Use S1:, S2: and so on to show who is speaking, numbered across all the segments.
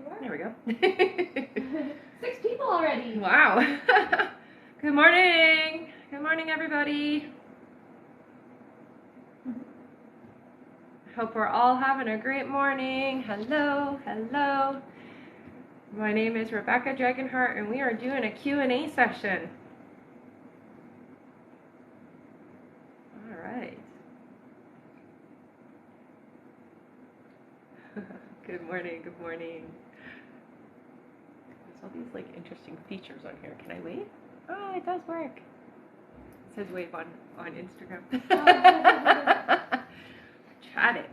S1: you are.
S2: There we go.
S1: 6 people already.
S2: Wow. Good morning. Good morning, everybody. Hope we're all having a great morning. Hello, hello. My name is Rebecca Dragonheart, and we are doing a Q&A session. All right. Good morning, good morning. There's all these like interesting features on here. Can I wave? Oh, it does work. It says wave on Instagram. Tried it.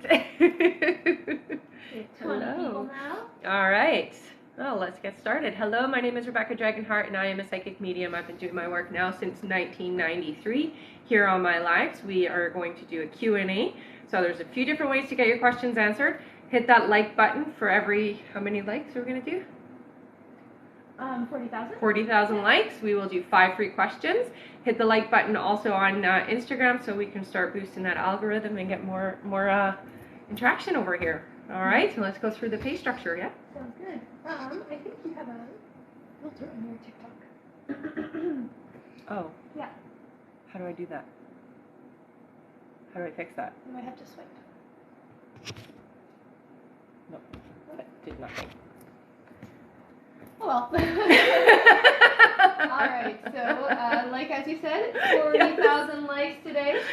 S1: 20 people now.
S2: All right. Well, let's get started. Hello, my name is Rebecca Dragonheart, and I am a psychic medium. I've been doing my work now since 1993. Here on my lives, we are going to do a Q&A. So there's a few different ways to get your questions answered. Hit that like button for every, how many likes are we going to do?
S1: 40,000.
S2: 40,000 likes. We will do 5 free questions. Hit the like button also on Instagram so we can start boosting that algorithm and get more interaction over here. All right, so let's go through the pay structure, yeah?
S1: Sounds good. I think you have a filter on your TikTok.
S2: Oh.
S1: Yeah.
S2: How do I do that? How do I fix that?
S1: You might have to swipe.
S2: Nope. That did nothing.
S1: Oh well. Alright, so like as you said, 40,000 likes today.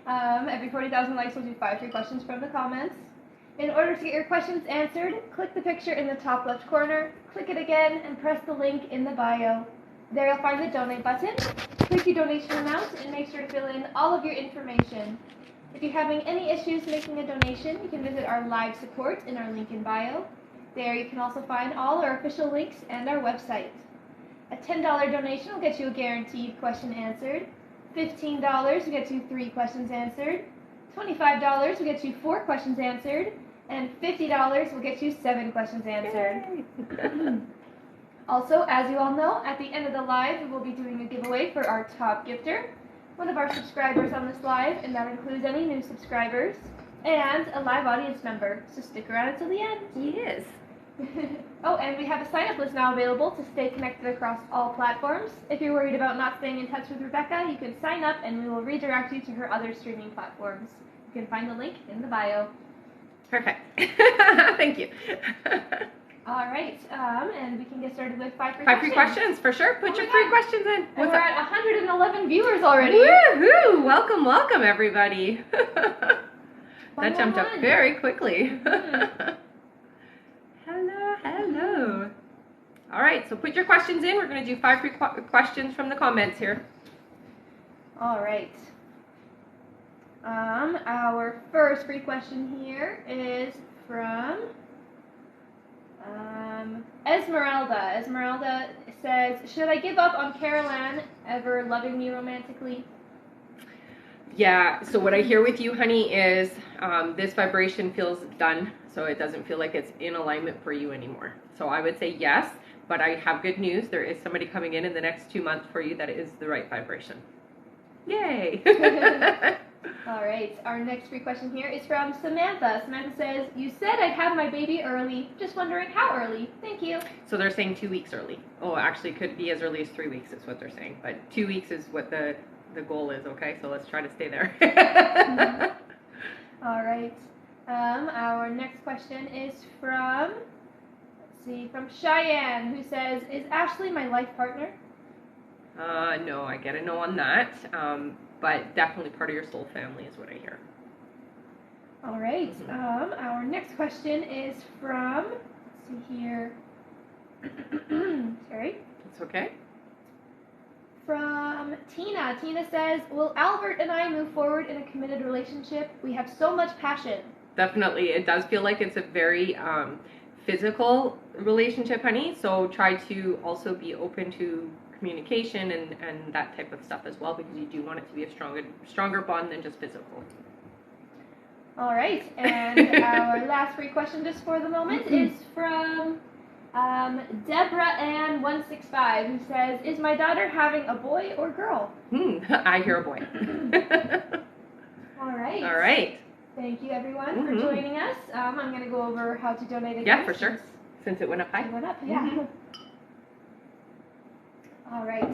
S1: Every 40,000 likes we'll do 5 free questions from the comments. In order to get your questions answered, click the picture in the top left corner, click it again, and press the link in the bio. There you'll find the donate button. Click your donation amount and make sure to fill in all of your information. If you're having any issues making a donation, you can visit our live support in our link in bio. There you can also find all our official links and our website. A $10 donation will get you a guaranteed question answered. $15 will get you 3 questions answered. $25 will get you 4 questions answered. And $50 will get you 7 questions answered. Also, as you all know, at the end of the live, we will be doing a giveaway for our top gifter, one of our subscribers on this live, and that includes any new subscribers, and a live audience member. So stick around until the end.
S2: Yes.
S1: Oh, and we have a sign-up list now available to stay connected across all platforms. If you're worried about not staying in touch with Rebecca, you can sign up and we will redirect you to her other streaming platforms. You can find the link in the bio.
S2: Perfect. Thank you.
S1: All right, and we can get started with 5 free questions.
S2: 5 free questions, for sure. Put your 3 questions in.
S1: And we're at 111 viewers already.
S2: Woohoo! Welcome, welcome, everybody. That jumped up very quickly. Hello, hello. All right, so put your questions in. We're going to do 5 free questions from the comments here.
S1: All right. Our first free question here is from Esmeralda. Esmeralda says, should I give up on Caroline ever loving me romantically?
S2: Yeah, so what I hear with you, honey, is this vibration feels done, so it doesn't feel like it's in alignment for you anymore. So I would say yes, but I have good news. There is somebody coming in the next 2 months for you that is the right vibration. Yay!
S1: All right, our next free question here is from Samantha. Samantha says, you said I'd have my baby early. Just wondering how early. Thank you.
S2: So they're saying 2 weeks early. Oh, actually, it could be as early as 3 weeks is what they're saying. But 2 weeks is what the goal is, okay? So let's try to stay there.
S1: All right. Our next question is from, from Cheyenne, who says, is Ashley my life partner?
S2: No, I get a no on that. But definitely part of your soul family is what I hear.
S1: All right. Our next question is from, let's see here. Sorry.
S2: It's okay.
S1: From Tina. Tina says, will Albert and I move forward in a committed relationship? We have so much passion.
S2: Definitely. It does feel like it's a very physical relationship, honey. So try to also be open to communication and that type of stuff as well, because you do want it to be a stronger bond than just physical.
S1: All right, and our last free question just for the moment is from Deborah Ann 165, who says, is my daughter having a boy or girl?
S2: I hear a boy.
S1: All right.
S2: All right.
S1: Thank you, everyone, for joining us. I'm going to go over how to donate again.
S2: Yeah, for sure. Since it went up high?
S1: It went up, yeah.
S2: Mhm.
S1: All right.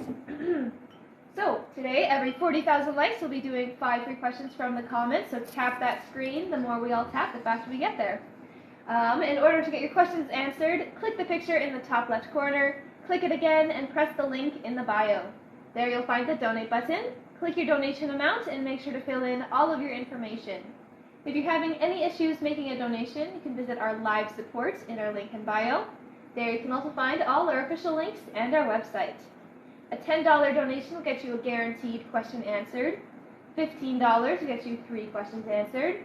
S1: So today, every 40,000 likes, we'll be doing 5 free questions from the comments. So tap that screen. The more we all tap, the faster we get there. In order to get your questions answered, click the picture in the top left corner, click it again, and press the link in the bio. There you'll find the donate button. Click your donation amount and make sure to fill in all of your information. If you're having any issues making a donation, you can visit our live support in our link in bio. There you can also find all our official links and our website. A $10 donation will get you a guaranteed question answered. $15 will get you 3 questions answered.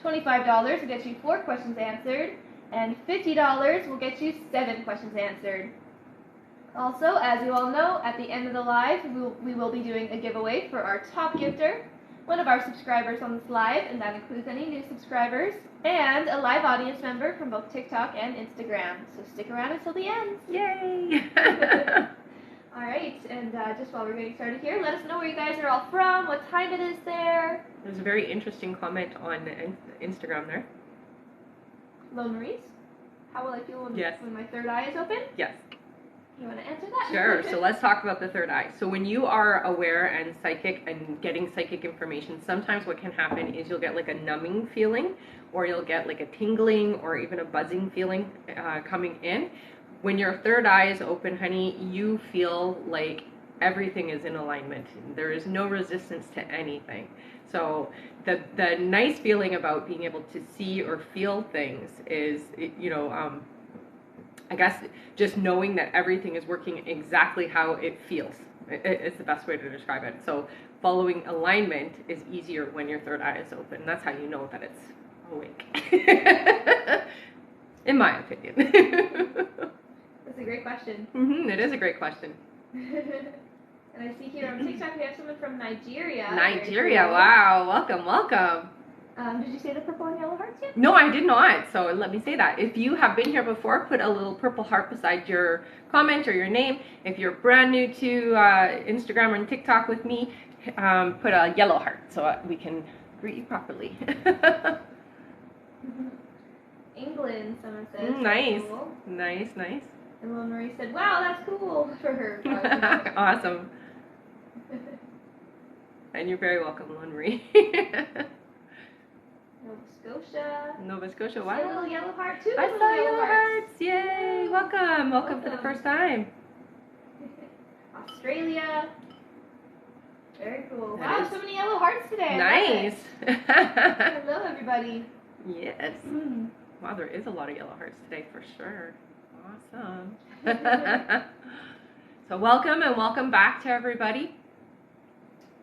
S1: $25 will get you 4 questions answered. And $50 will get you 7 questions answered. Also, as you all know, at the end of the live, we will be doing a giveaway for our top gifter, one of our subscribers on this live, and that includes any new subscribers, and a live audience member from both TikTok and Instagram. So stick around until the end.
S2: Yay!
S1: All right, and just while we're getting started here, let us know where you guys are all from, what time it is there.
S2: There's a very interesting comment on Instagram there.
S1: Lone Maurice, how will I feel when,
S2: Yes.
S1: when my third eye is open?
S2: Yes.
S1: You want to answer that?
S2: Sure. So let's talk about the third eye. So when you are aware and psychic and getting psychic information, sometimes what can happen is you'll get like a numbing feeling, or you'll get like a tingling or even a buzzing feeling coming in. When your third eye is open, honey, you feel like everything is in alignment. There is no resistance to anything. So the nice feeling about being able to see or feel things is, I guess just knowing that everything is working exactly how it feels. It's the best way to describe it. So following alignment is easier when your third eye is open. That's how you know that it's awake. In my opinion.
S1: That's a great question.
S2: It is a great question.
S1: And I see here on TikTok we have someone from Nigeria.
S2: Nigeria,
S1: Cool.
S2: wow, welcome, welcome.
S1: Did you say the purple and yellow hearts yet?
S2: No, I did not. So let me say that. If you have been here before, put a little purple heart beside your comment or your name. If you're brand new to Instagram and TikTok with me, put a yellow heart so we can greet you properly.
S1: England, someone says.
S2: Nice.
S1: Cool.
S2: Nice.
S1: And Lil Marie said, wow, that's cool for her.
S2: Awesome. And you're very welcome, Lone Marie. Nova Scotia, wow.
S1: See a little yellow heart too.
S2: I
S1: Little
S2: saw yellow hearts.
S1: Woo.
S2: Yay, welcome for the first time.
S1: Australia. Very cool.
S2: That
S1: Wow,
S2: is
S1: so many yellow hearts today.
S2: Nice.
S1: Hello, everybody.
S2: Yes. Wow, there is a lot of yellow hearts today for sure. Awesome. So welcome and welcome back to everybody.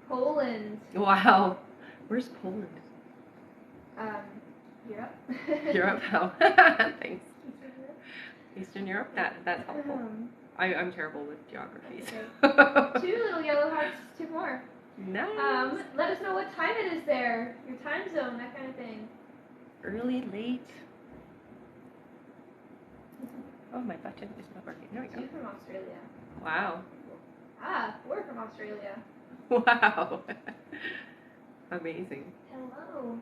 S1: Poland.
S2: Wow. Where's Poland?
S1: Europe.
S2: Europe. Oh, thanks. Eastern Europe. That's helpful. I'm terrible with geographies.
S1: Okay. 2 little yellow hearts, 2 more.
S2: Nice.
S1: Let us know what time it is there, your time zone, that kind of thing.
S2: Early, late. Oh, my button is not working. There we go.
S1: 2 from Australia.
S2: Wow.
S1: 4 from Australia.
S2: Wow. Amazing.
S1: Hello.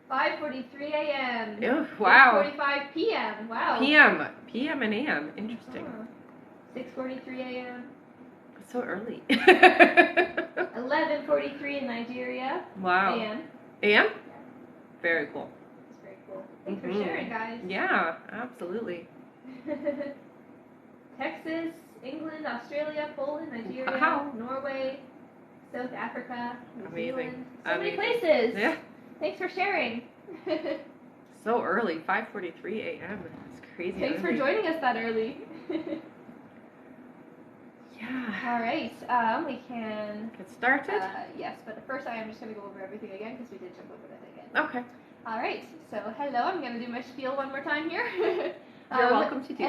S1: 5:43 a.m.
S2: Ew, wow.
S1: 6:45 p.m. Wow.
S2: PM and AM. Interesting.
S1: 6:43 a.m.
S2: It's so early.
S1: 11:43 in Nigeria.
S2: Wow.
S1: A.m.
S2: AM? Very cool.
S1: That's very cool. Thanks for sharing, guys.
S2: Yeah, absolutely.
S1: Texas, England, Australia, Poland, Nigeria,
S2: Wow.
S1: Norway, South Africa, New
S2: Amazing.
S1: Zealand. So many
S2: Amazing.
S1: places.
S2: Yeah.
S1: Thanks for sharing.
S2: So early. 5:43 a.m. It's crazy.
S1: Thanks for
S2: early.
S1: joining us that early.
S2: Yeah.
S1: All right, we can
S2: Get started?
S1: yes, but first I am just going to go over everything again because we did jump over that again.
S2: Okay.
S1: All right, so hello, I'm going to do my spiel one more time here.
S2: You're welcome to do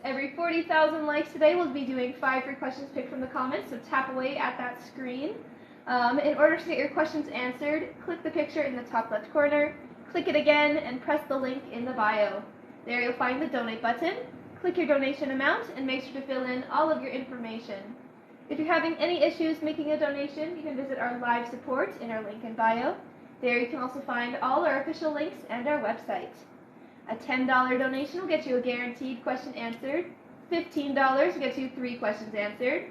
S1: Every 40,000 likes today, we'll be doing 5 free questions picked from the comments, so tap away at that screen. In order to get your questions answered, click the picture in the top left corner, click it again, and press the link in the bio. There you'll find the donate button. Click your donation amount and make sure to fill in all of your information. If you're having any issues making a donation, you can visit our live support in our link in bio. There you can also find all our official links and our website. A $10 donation will get you a guaranteed question answered. $15 will get you 3 questions answered.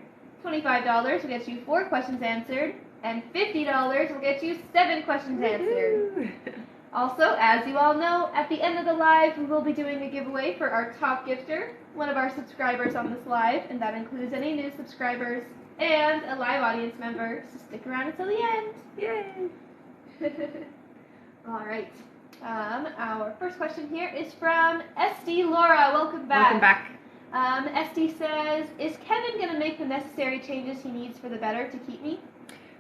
S1: $25 will get you 4 questions answered. And $50 will get you 7 questions answered. Also, as you all know, at the end of the live, we will be doing a giveaway for our top gifter, one of our subscribers on this live, and that includes any new subscribers and a live audience member, so stick around until the end.
S2: Yay!
S1: All right. Our first question here is from SD Laura. Welcome back.
S2: Welcome back.
S1: SD says, is Kevin going to make the necessary changes he needs for the better to keep me?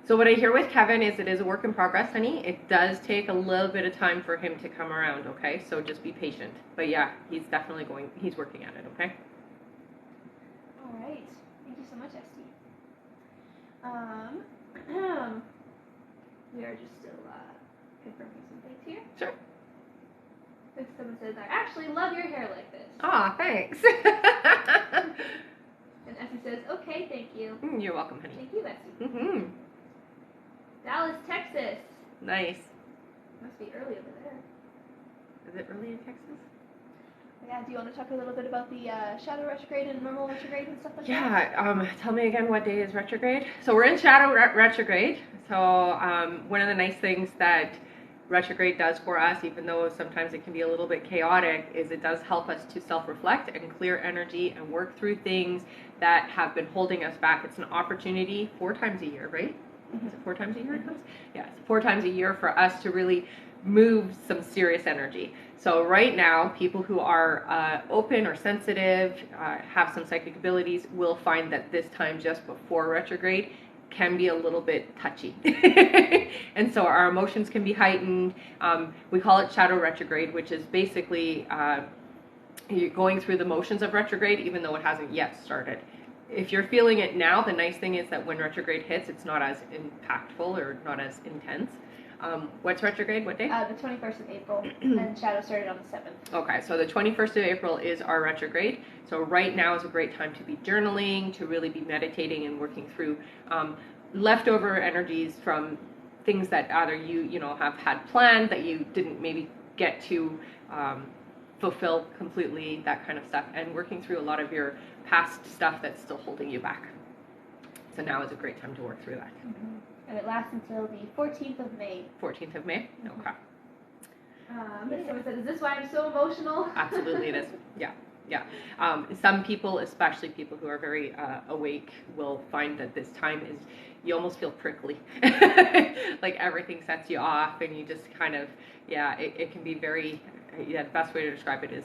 S2: So what I hear with Kevin is it is a work in progress, honey. It does take a little bit of time for him to come around, okay? So just be patient. But yeah, he's definitely he's working at it, okay?
S1: All right. Thank you so much, SD. We are just still confirming some things here.
S2: Sure.
S1: Someone says, I actually love your hair like this.
S2: Aw, thanks.
S1: And Essie says, okay, thank you.
S2: You're welcome, honey.
S1: Thank you, Essie.
S2: Mm-hmm.
S1: Dallas, Texas.
S2: Nice.
S1: Must be early over there.
S2: Is it early in Texas?
S1: Yeah, do you want to talk a little bit about the shadow retrograde and normal retrograde and stuff like that?
S2: Yeah, tell me again, what day is retrograde? So we're in shadow retrograde. So one of the nice things that retrograde does for us, even though sometimes it can be a little bit chaotic, is it does help us to self-reflect and clear energy and work through things that have been holding us back. It's an opportunity 4 times a year, right?
S1: Mm-hmm.
S2: Is it 4 times a year it comes? Yeah, it's 4 times a year for us to really move some serious energy. So right now, people who are open or sensitive, have some psychic abilities, will find that this time just before retrograde can be a little bit touchy. And so our emotions can be heightened. We call it shadow retrograde, which is basically you're going through the motions of retrograde even though it hasn't yet started. If you're feeling it now, the nice thing is that when retrograde hits, it's not as impactful or not as intense. What's retrograde? What day?
S1: The 21st of April, and shadow started on the 7th.
S2: Okay, so the 21st of April is our retrograde. So right now is a great time to be journaling, to really be meditating and working through leftover energies from things that either you have had planned that you didn't maybe get to fulfill completely, that kind of stuff, and working through a lot of your past stuff that's still holding you back. So now is a great time to work through that.
S1: Mm-hmm. And it lasts until the 14th of May.
S2: 14th of May?
S1: Mm-hmm.
S2: Okay.
S1: Someone said, is this why I'm so emotional?
S2: Absolutely it is. Yeah. Yeah. Some people, especially people who are very awake, will find that this time is, you almost feel prickly. Like everything sets you off and you just kind of, it can be very, the best way to describe it is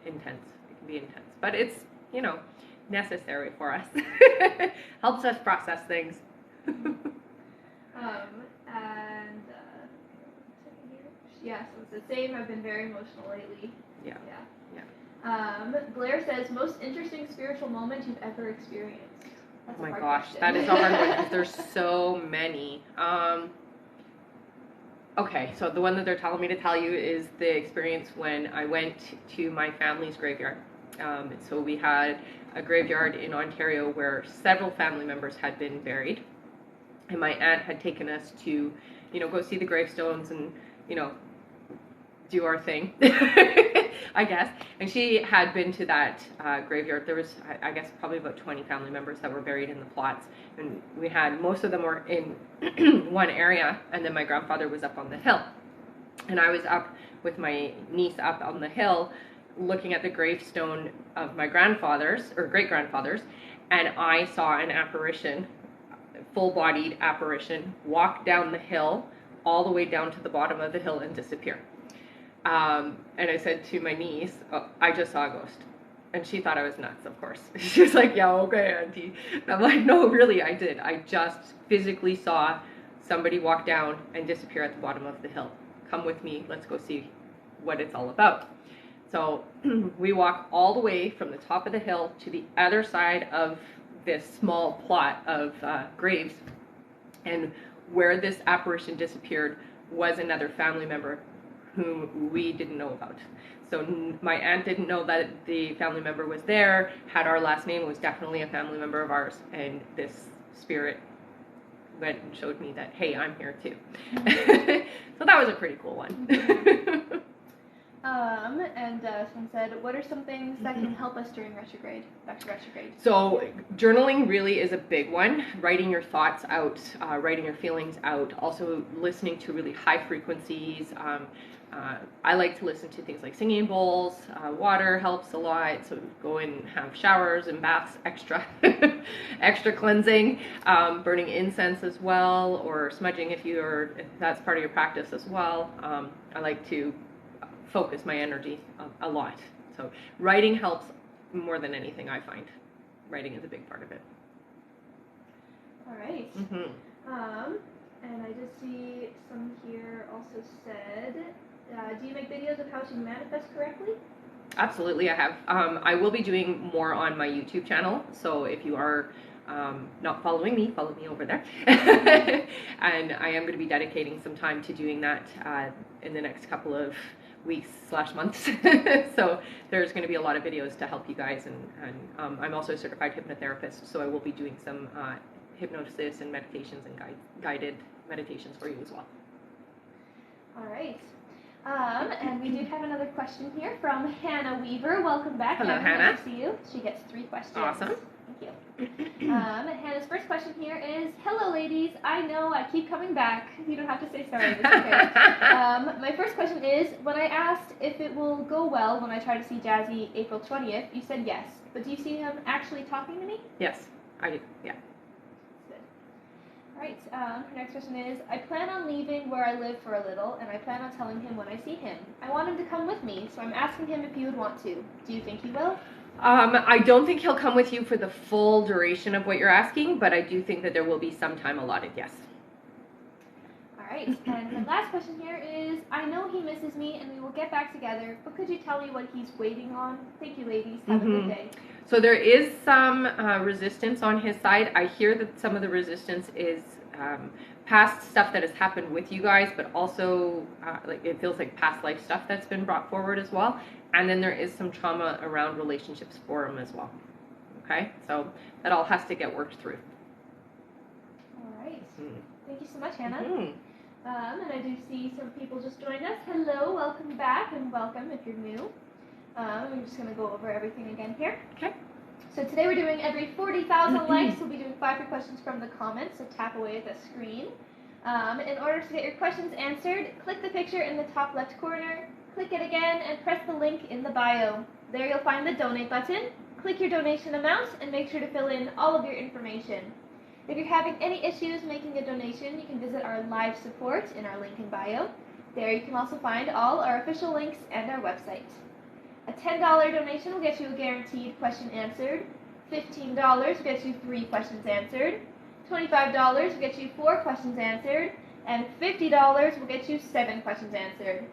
S2: intense. It can be intense. But it's, necessary for us. Helps us process things.
S1: Yeah, so it's the same. I've been very emotional lately.
S2: Yeah.
S1: Blair says, most interesting spiritual moment you've ever experienced. That's
S2: Oh my
S1: hard
S2: gosh,
S1: question.
S2: that is a hard one because there's so many. Okay, so the one that they're telling me to tell you is the experience when I went to my family's graveyard. So we had a graveyard in Ontario where several family members had been buried. And my aunt had taken us to, go see the gravestones and, do our thing, I guess. And she had been to that graveyard. There was, I guess, probably about 20 family members that were buried in the plots. And we had, most of them were in one area, and then my grandfather was up on the hill. And I was up with my niece up on the hill looking at the gravestone of my grandfathers, or great-grandfathers, and I saw an apparition, full-bodied apparition, walk down the hill, all the way down to the bottom of the hill and disappear. And I said to my niece, oh, I just saw a ghost. And she thought I was nuts, of course. She was like, yeah, okay, Auntie. And I'm like, no, really, I did. I just physically saw somebody walk down and disappear at the bottom of the hill. Come with me, let's go see what it's all about. So we walk all the way from the top of the hill to the other side of this small plot of graves. And where this apparition disappeared was another family member whom we didn't know about. So my aunt didn't know that the family member was there, had our last name, was definitely a family member of ours, and this spirit went and showed me that, hey, I'm here too. So that was a pretty cool one.
S1: And someone said, what are some things that can help us during retrograde? Back to retrograde.
S2: So journaling really is a big one. Writing your thoughts out, writing your feelings out. Also listening to really high frequencies. I like to listen to things like singing bowls. Water helps a lot. So go and have showers and baths extra, extra cleansing. Burning incense as well, or smudging if that's part of your practice as well. I like to focus my energy a lot. So writing helps more than anything, I find. Writing is a big part of it.
S1: All right. And I just see some here also said, do you make videos of how to manifest correctly?
S2: Absolutely, I have. I will be doing more on my YouTube channel. So if you are not following me, follow me over there. And I am going to be dedicating some time to doing that in the next couple of weeks/months. So there's going to be a lot of videos to help you guys, and I'm also a certified hypnotherapist, so I will be doing some hypnosis and meditations and guided meditations for you as well.
S1: All right. And we did have another question here from Hannah Weaver. Welcome back.
S2: Hello, Hannah.
S1: Nice to see you. She gets 3 questions.
S2: Awesome.
S1: Thank you. And Hannah's first question here is, hello ladies, I know I keep coming back. You don't have to say sorry, it's okay. My first question is, when I asked if it will go well when I try to see Jazzy April 20th, you said yes. But do you see him actually talking to me?
S2: Yes, I do, yeah.
S1: Good. Alright, her next question is, I plan on leaving where I live for a little, and I plan on telling him when I see him. I want him to come with me, so I'm asking him if he would want to. Do you think he will?
S2: I don't think he'll come with you for the full duration of what you're asking, but I do think that there will be some time allotted, yes.
S1: Alright, and the last question here is, I know he misses me and we will get back together, but could you tell me what he's waiting on? Thank you, ladies. Have a good day.
S2: So there is some resistance on his side. I hear that some of the resistance is past stuff that has happened with you guys, but also like it feels like past life stuff that's been brought forward as well. And then there is some trauma around relationships for him as well. Okay, so that all has to get worked through.
S1: All right. Thank you so much, Hannah. And I do see some people just joined us. Hello, welcome back, and welcome if you're new. I'm just going to go over everything again here.
S2: Okay.
S1: So today we're doing every 40,000 likes. We'll be doing 5 free questions from the comments, so tap away at the screen. In order to get your questions answered, click the picture in the top left corner, click it again, and press the link in the bio. There you'll find the donate button. Click your donation amount and make sure to fill in all of your information. If you're having any issues making a donation, you can visit our live support in our link in bio. There you can also find all our official links and our website. A $10 donation will get you a guaranteed question answered. $15 will get you 3 questions answered. $25 will get you 4 questions answered. And $50 will get you 7 questions answered.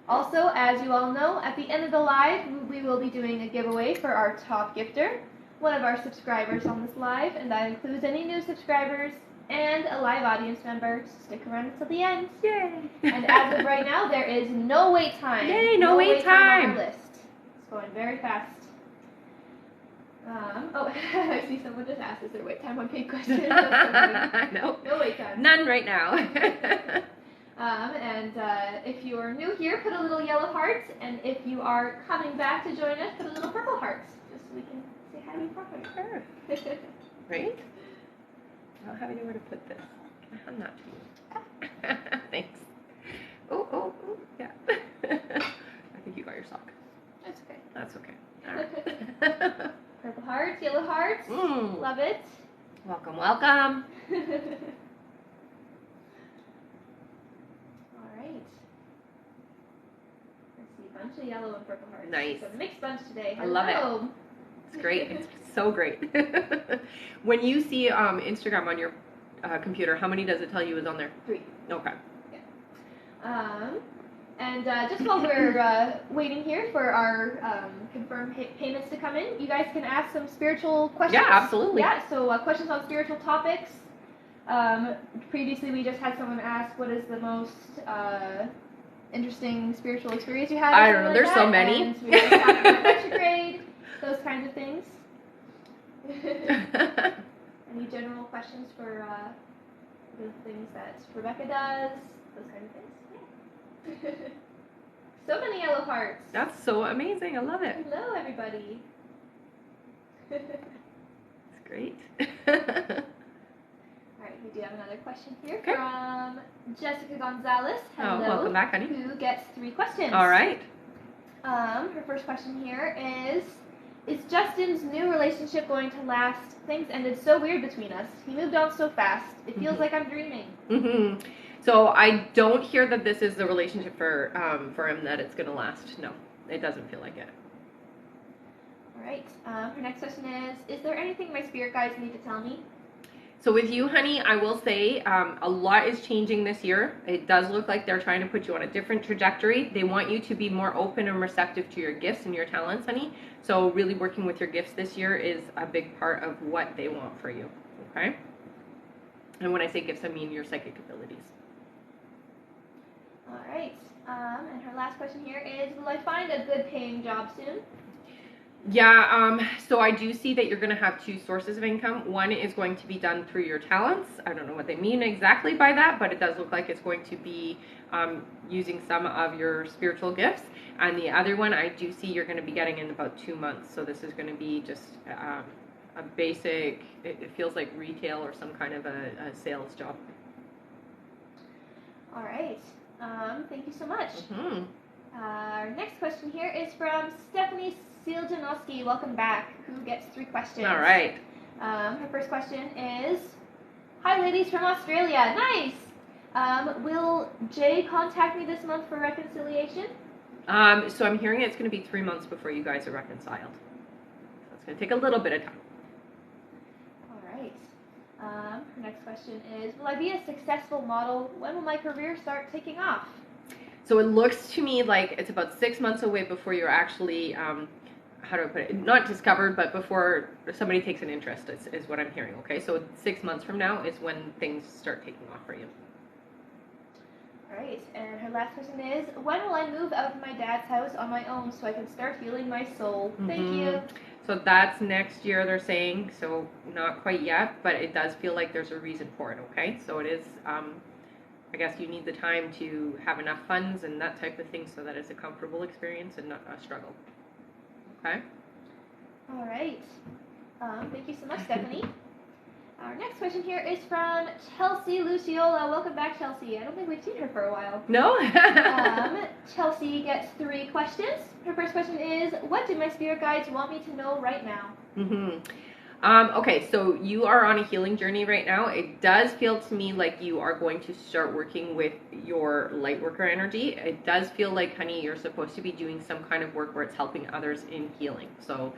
S1: Also, as you all know, at the end of the live, we will be doing a giveaway for our top gifter, one of our subscribers on this live, and that includes any new subscribers and a live audience member. So stick around until the end. Yay! And as of right now, there is no wait time.
S2: Yay, no wait time
S1: on our list. It's going very fast. I see someone just asked, is there wait time on paid questions?
S2: No.
S1: No wait time.
S2: None right now.
S1: If you're new here, put a little yellow heart, and if you are coming back to join us, put a little purple heart, just so we can say hi to you properly.
S2: Sure. Right? I don't have anywhere to put this. Can I hand that to you? Thanks. Oh, yeah. I think you got your sock.
S1: That's okay.
S2: That's okay. All right.
S1: Purple hearts, yellow hearts. Love it.
S2: Welcome, welcome.
S1: Bunch of yellow and purple hearts.
S2: Nice.
S1: It's a mixed bunch today.
S2: I love it. It's great. It's so great. When you see Instagram on your computer, how many does it tell you is on there?
S1: 3.
S2: Okay.
S1: Yeah. Just while we're waiting here for our confirmed payments to come in, you guys can ask some spiritual questions.
S2: Yeah, absolutely.
S1: Yeah, so questions on spiritual topics. Previously, we just had someone ask, what is the most interesting spiritual experience you had?
S2: I don't know. There's so many.
S1: And we were talking about retrograde, those kinds of things. Any general questions for the things that Rebecca does, those kinds of things? So many yellow hearts.
S2: That's so amazing. I love it.
S1: Hello, everybody.
S2: It's great.
S1: All right, we do have another question here from Jessica Gonzalez. Hello.
S2: Oh, welcome back, honey.
S1: Who gets 3 questions.
S2: All right.
S1: Her first question here is Justin's new relationship going to last? Things ended so weird between us. He moved on so fast. It feels like I'm dreaming.
S2: Mm-hmm. So I don't hear that this is the relationship for him, that it's going to last. No, it doesn't feel like it.
S1: All right. Her next question is there anything my spirit guides need to tell me?
S2: So with you, honey, I will say a lot is changing this year. It does look like they're trying to put you on a different trajectory. They want you to be more open and receptive to your gifts and your talents, honey. So really working with your gifts this year is a big part of what they want for you, okay? And when I say gifts, I mean your psychic abilities.
S1: All right. And her last question here is, will I find a good paying job soon?
S2: Yeah, so I do see that you're going to have 2 sources of income. One is going to be done through your talents. I don't know what they mean exactly by that, but it does look like it's going to be using some of your spiritual gifts. And the other one, I do see you're going to be getting in about 2 months. So this is going to be just a basic, it feels like retail or some kind of a sales job.
S1: All right. Thank you so much.
S2: Mm-hmm.
S1: Our next question here is from Stephanie Siljanowski. Welcome back. Who gets 3 questions?
S2: All right.
S1: Her first question is, hi ladies from Australia. Nice. Will Jay contact me this month for reconciliation?
S2: So I'm hearing it's going to be 3 months before you guys are reconciled. So it's going to take a little bit of time.
S1: All right. Her next question is, will I be a successful model? When will my career start taking off?
S2: So it looks to me like it's about 6 months away before you're actually, how do I put it, not discovered, but before somebody takes an interest is what I'm hearing, okay? So 6 months from now is when things start taking off for you.
S1: All right, and her last question is, when will I move out of my dad's house on my own so I can start healing my soul? Thank you.
S2: So that's next year, they're saying, so not quite yet, but it does feel like there's a reason for it, okay? So it is, I guess you need the time to have enough funds and that type of thing so that it's a comfortable experience and not a struggle, okay?
S1: All right. Thank you so much, Stephanie. Our next question here is from Chelsea Luciola. Welcome back, Chelsea. I don't think we've seen her for a while.
S2: No?
S1: Chelsea gets 3 questions. Her first question is, what do my spirit guides want me to know right now?
S2: Okay, so you are on a healing journey right now. It does feel to me like you are going to start working with your light worker energy. It does feel like, honey, you're supposed to be doing some kind of work where it's helping others in healing. So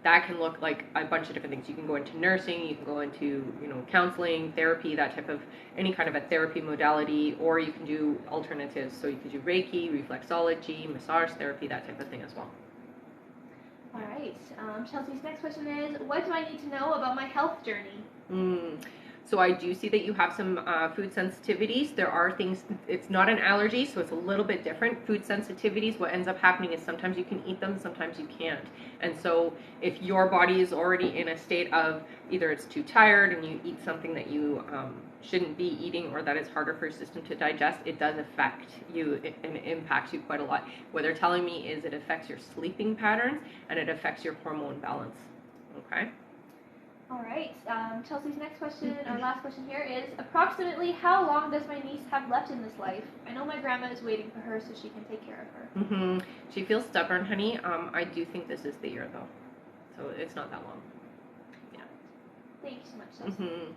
S2: that can look like a bunch of different things. You can go into nursing, you can go into, counseling, therapy, that type of, any kind of a therapy modality, or you can do alternatives. So you can do Reiki, reflexology, massage therapy, that type of thing as well.
S1: All right. Chelsea's next question is, what do I need to know about my health journey?
S2: So I do see that you have some food sensitivities. There are things, it's not an allergy, so it's a little bit different. Food sensitivities, what ends up happening is sometimes you can eat them, sometimes you can't. And so if your body is already in a state of either it's too tired and you eat something that you shouldn't be eating, or that it's harder for your system to digest, it does affect you and impacts you quite a lot. What they're telling me is it affects your sleeping patterns and it affects your hormone balance. Okay?
S1: All right. Chelsea's next question, our last question here is, approximately how long does my niece have left in this life? I know my grandma is waiting for her so she can take care of her.
S2: She feels stubborn, honey. I do think this is the year, though. So it's not that long. Yeah.
S1: Thank you so much, Chelsea.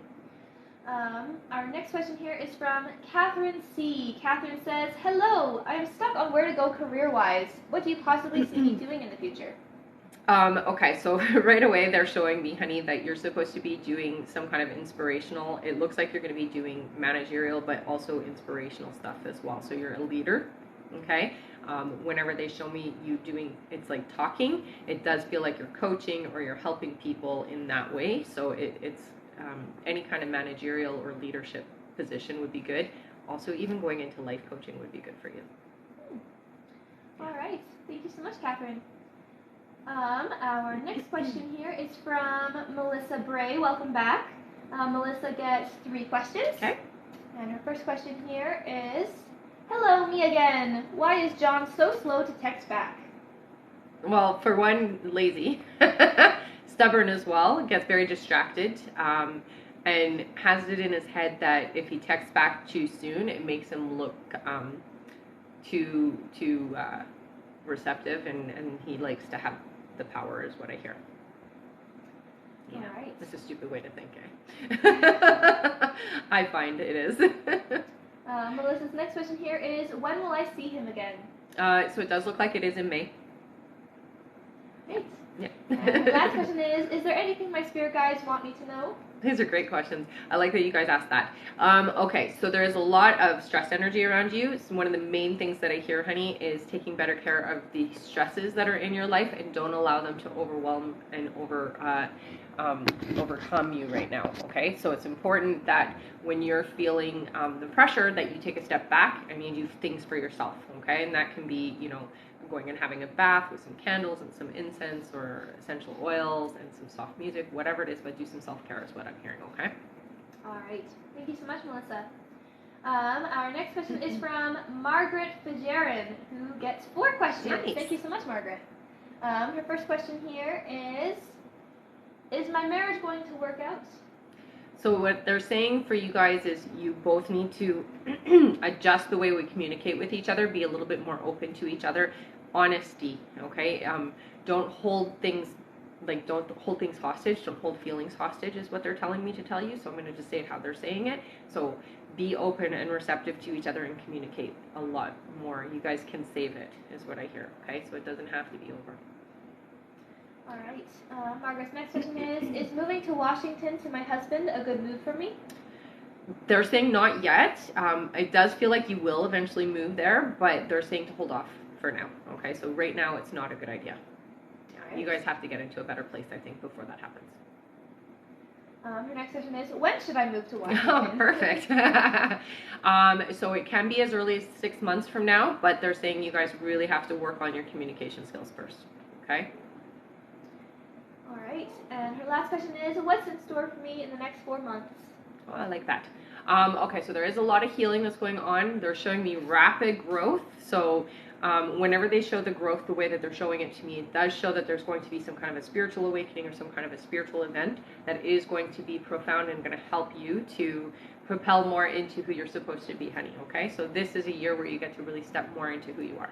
S1: Our next question here is from Catherine C. Catherine says, hello, I'm stuck on where to go career-wise. What do you possibly see me doing in the future?
S2: Okay, so right away they're showing me, honey, that you're supposed to be doing some kind of inspirational. It looks like you're going to be doing managerial, but also inspirational stuff as well. So you're a leader, okay? Whenever they show me you doing, it's like talking, it does feel like you're coaching or you're helping people in that way. So it's any kind of managerial or leadership position would be good. Also, even going into life coaching would be good for you.
S1: All right. Thank you so much, Catherine. Our next question here is from Melissa Bray. Welcome back. Melissa gets 3 questions.
S2: Okay.
S1: And her first question here is, Hello, me again. Why is John so slow to text back?
S2: Well, for one, lazy, stubborn as well, gets very distracted, and has it in his head that if he texts back too soon, it makes him look too receptive, and he likes to have the power, is what I hear. Yeah,
S1: all right.
S2: That's a stupid way to think, eh? I find it is.
S1: Melissa's next question here is, when will I see him again?
S2: So it does look like it is in May.
S1: Great.
S2: Yeah.
S1: And the last question is there anything my spirit guides want me to know?
S2: These are great questions. I like that you guys asked that. Okay, so there is a lot of stress energy around you. So one of the main things that I hear, honey, is taking better care of the stresses that are in your life and don't allow them to overwhelm and overcome you right now. Okay, so it's important that when you're feeling the pressure, that you take a step back and you do things for yourself. Okay, and that can be, going and having a bath with some candles and some incense or essential oils and some soft music, whatever it is, but do some self-care is what I'm hearing, okay?
S1: All right. Thank you so much, Melissa. Our next question is from Margaret Fajarin, who gets 4 questions.
S2: Nice.
S1: Thank you so much, Margaret. Her first question here is my marriage going to work out?
S2: So what they're saying for you guys is you both need to adjust the way we communicate with each other, be a little bit more open to each other. Honesty, okay? Don't hold things hostage. Don't hold feelings hostage is what they're telling me to tell you. So I'm going to just say it how they're saying it. So be open and receptive to each other and communicate a lot more. You guys can save it is what I hear, okay? So it doesn't have to be over.
S1: All right. Margaret's next question is moving to Washington to my husband a good move for me?
S2: They're saying not yet. It does feel like you will eventually move there, but they're saying to hold off for now. Okay, so right now it's not a good idea.
S1: Right.
S2: You guys have to get into a better place, I think, before that happens.
S1: Her next question is, when should I move to Washington?
S2: Oh, perfect. So it can be as early as 6 months from now, but they're saying you guys really have to work on your communication skills first. Okay?
S1: All right. And her last question is, what's in store for me in the next 4 months?
S2: Oh, I like that. Okay, so there is a lot of healing that's going on. They're showing me rapid growth. So whenever they show the growth the way that they're showing it to me, it does show that there's going to be some kind of a spiritual awakening or some kind of a spiritual event that is going to be profound and going to help you to propel more into who you're supposed to be, honey. Okay, so this is a year where you get to really step more into who you are.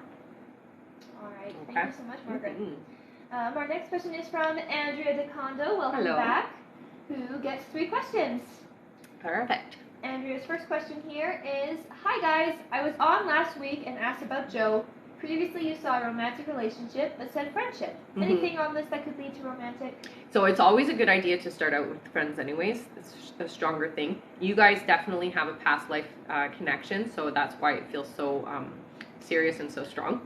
S1: All right.
S2: Okay.
S1: Thank you so much, Margaret.
S2: Mm-hmm.
S1: Our next question is from Andrea DeCondo. Welcome
S2: Hello.
S1: back. Who gets 3 questions.
S2: Perfect.
S1: Andrea's first question here is, hi guys, I was on last week and asked about Joe. Previously you saw a romantic relationship, but said friendship.
S2: Mm-hmm.
S1: Anything on this that could lead to romantic?
S2: So it's always a good idea to start out with friends anyways. It's a stronger thing. You guys definitely have a past life connection, so that's why it feels so serious and so strong.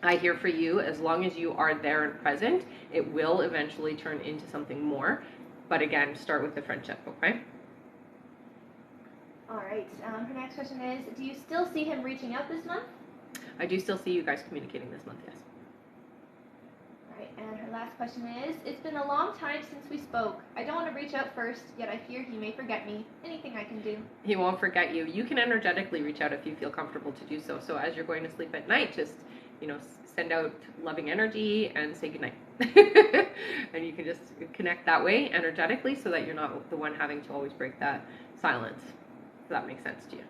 S2: I hear for you, as long as you are there and present, it will eventually turn into something more. But again, start with the friendship, okay?
S1: All right. Her next question is, do you still see him reaching out this month?
S2: I do still see you guys communicating this month, yes.
S1: All right. And her last question is, it's been a long time since we spoke. I don't want to reach out first, yet I fear he may forget me. Anything I can do? He
S2: won't forget you. You can energetically reach out if you feel comfortable to do so. So as you're going to sleep at night, just, send out loving energy and say goodnight. And you can just connect that way energetically so that you're not the one having to always break that silence. If that makes sense to you.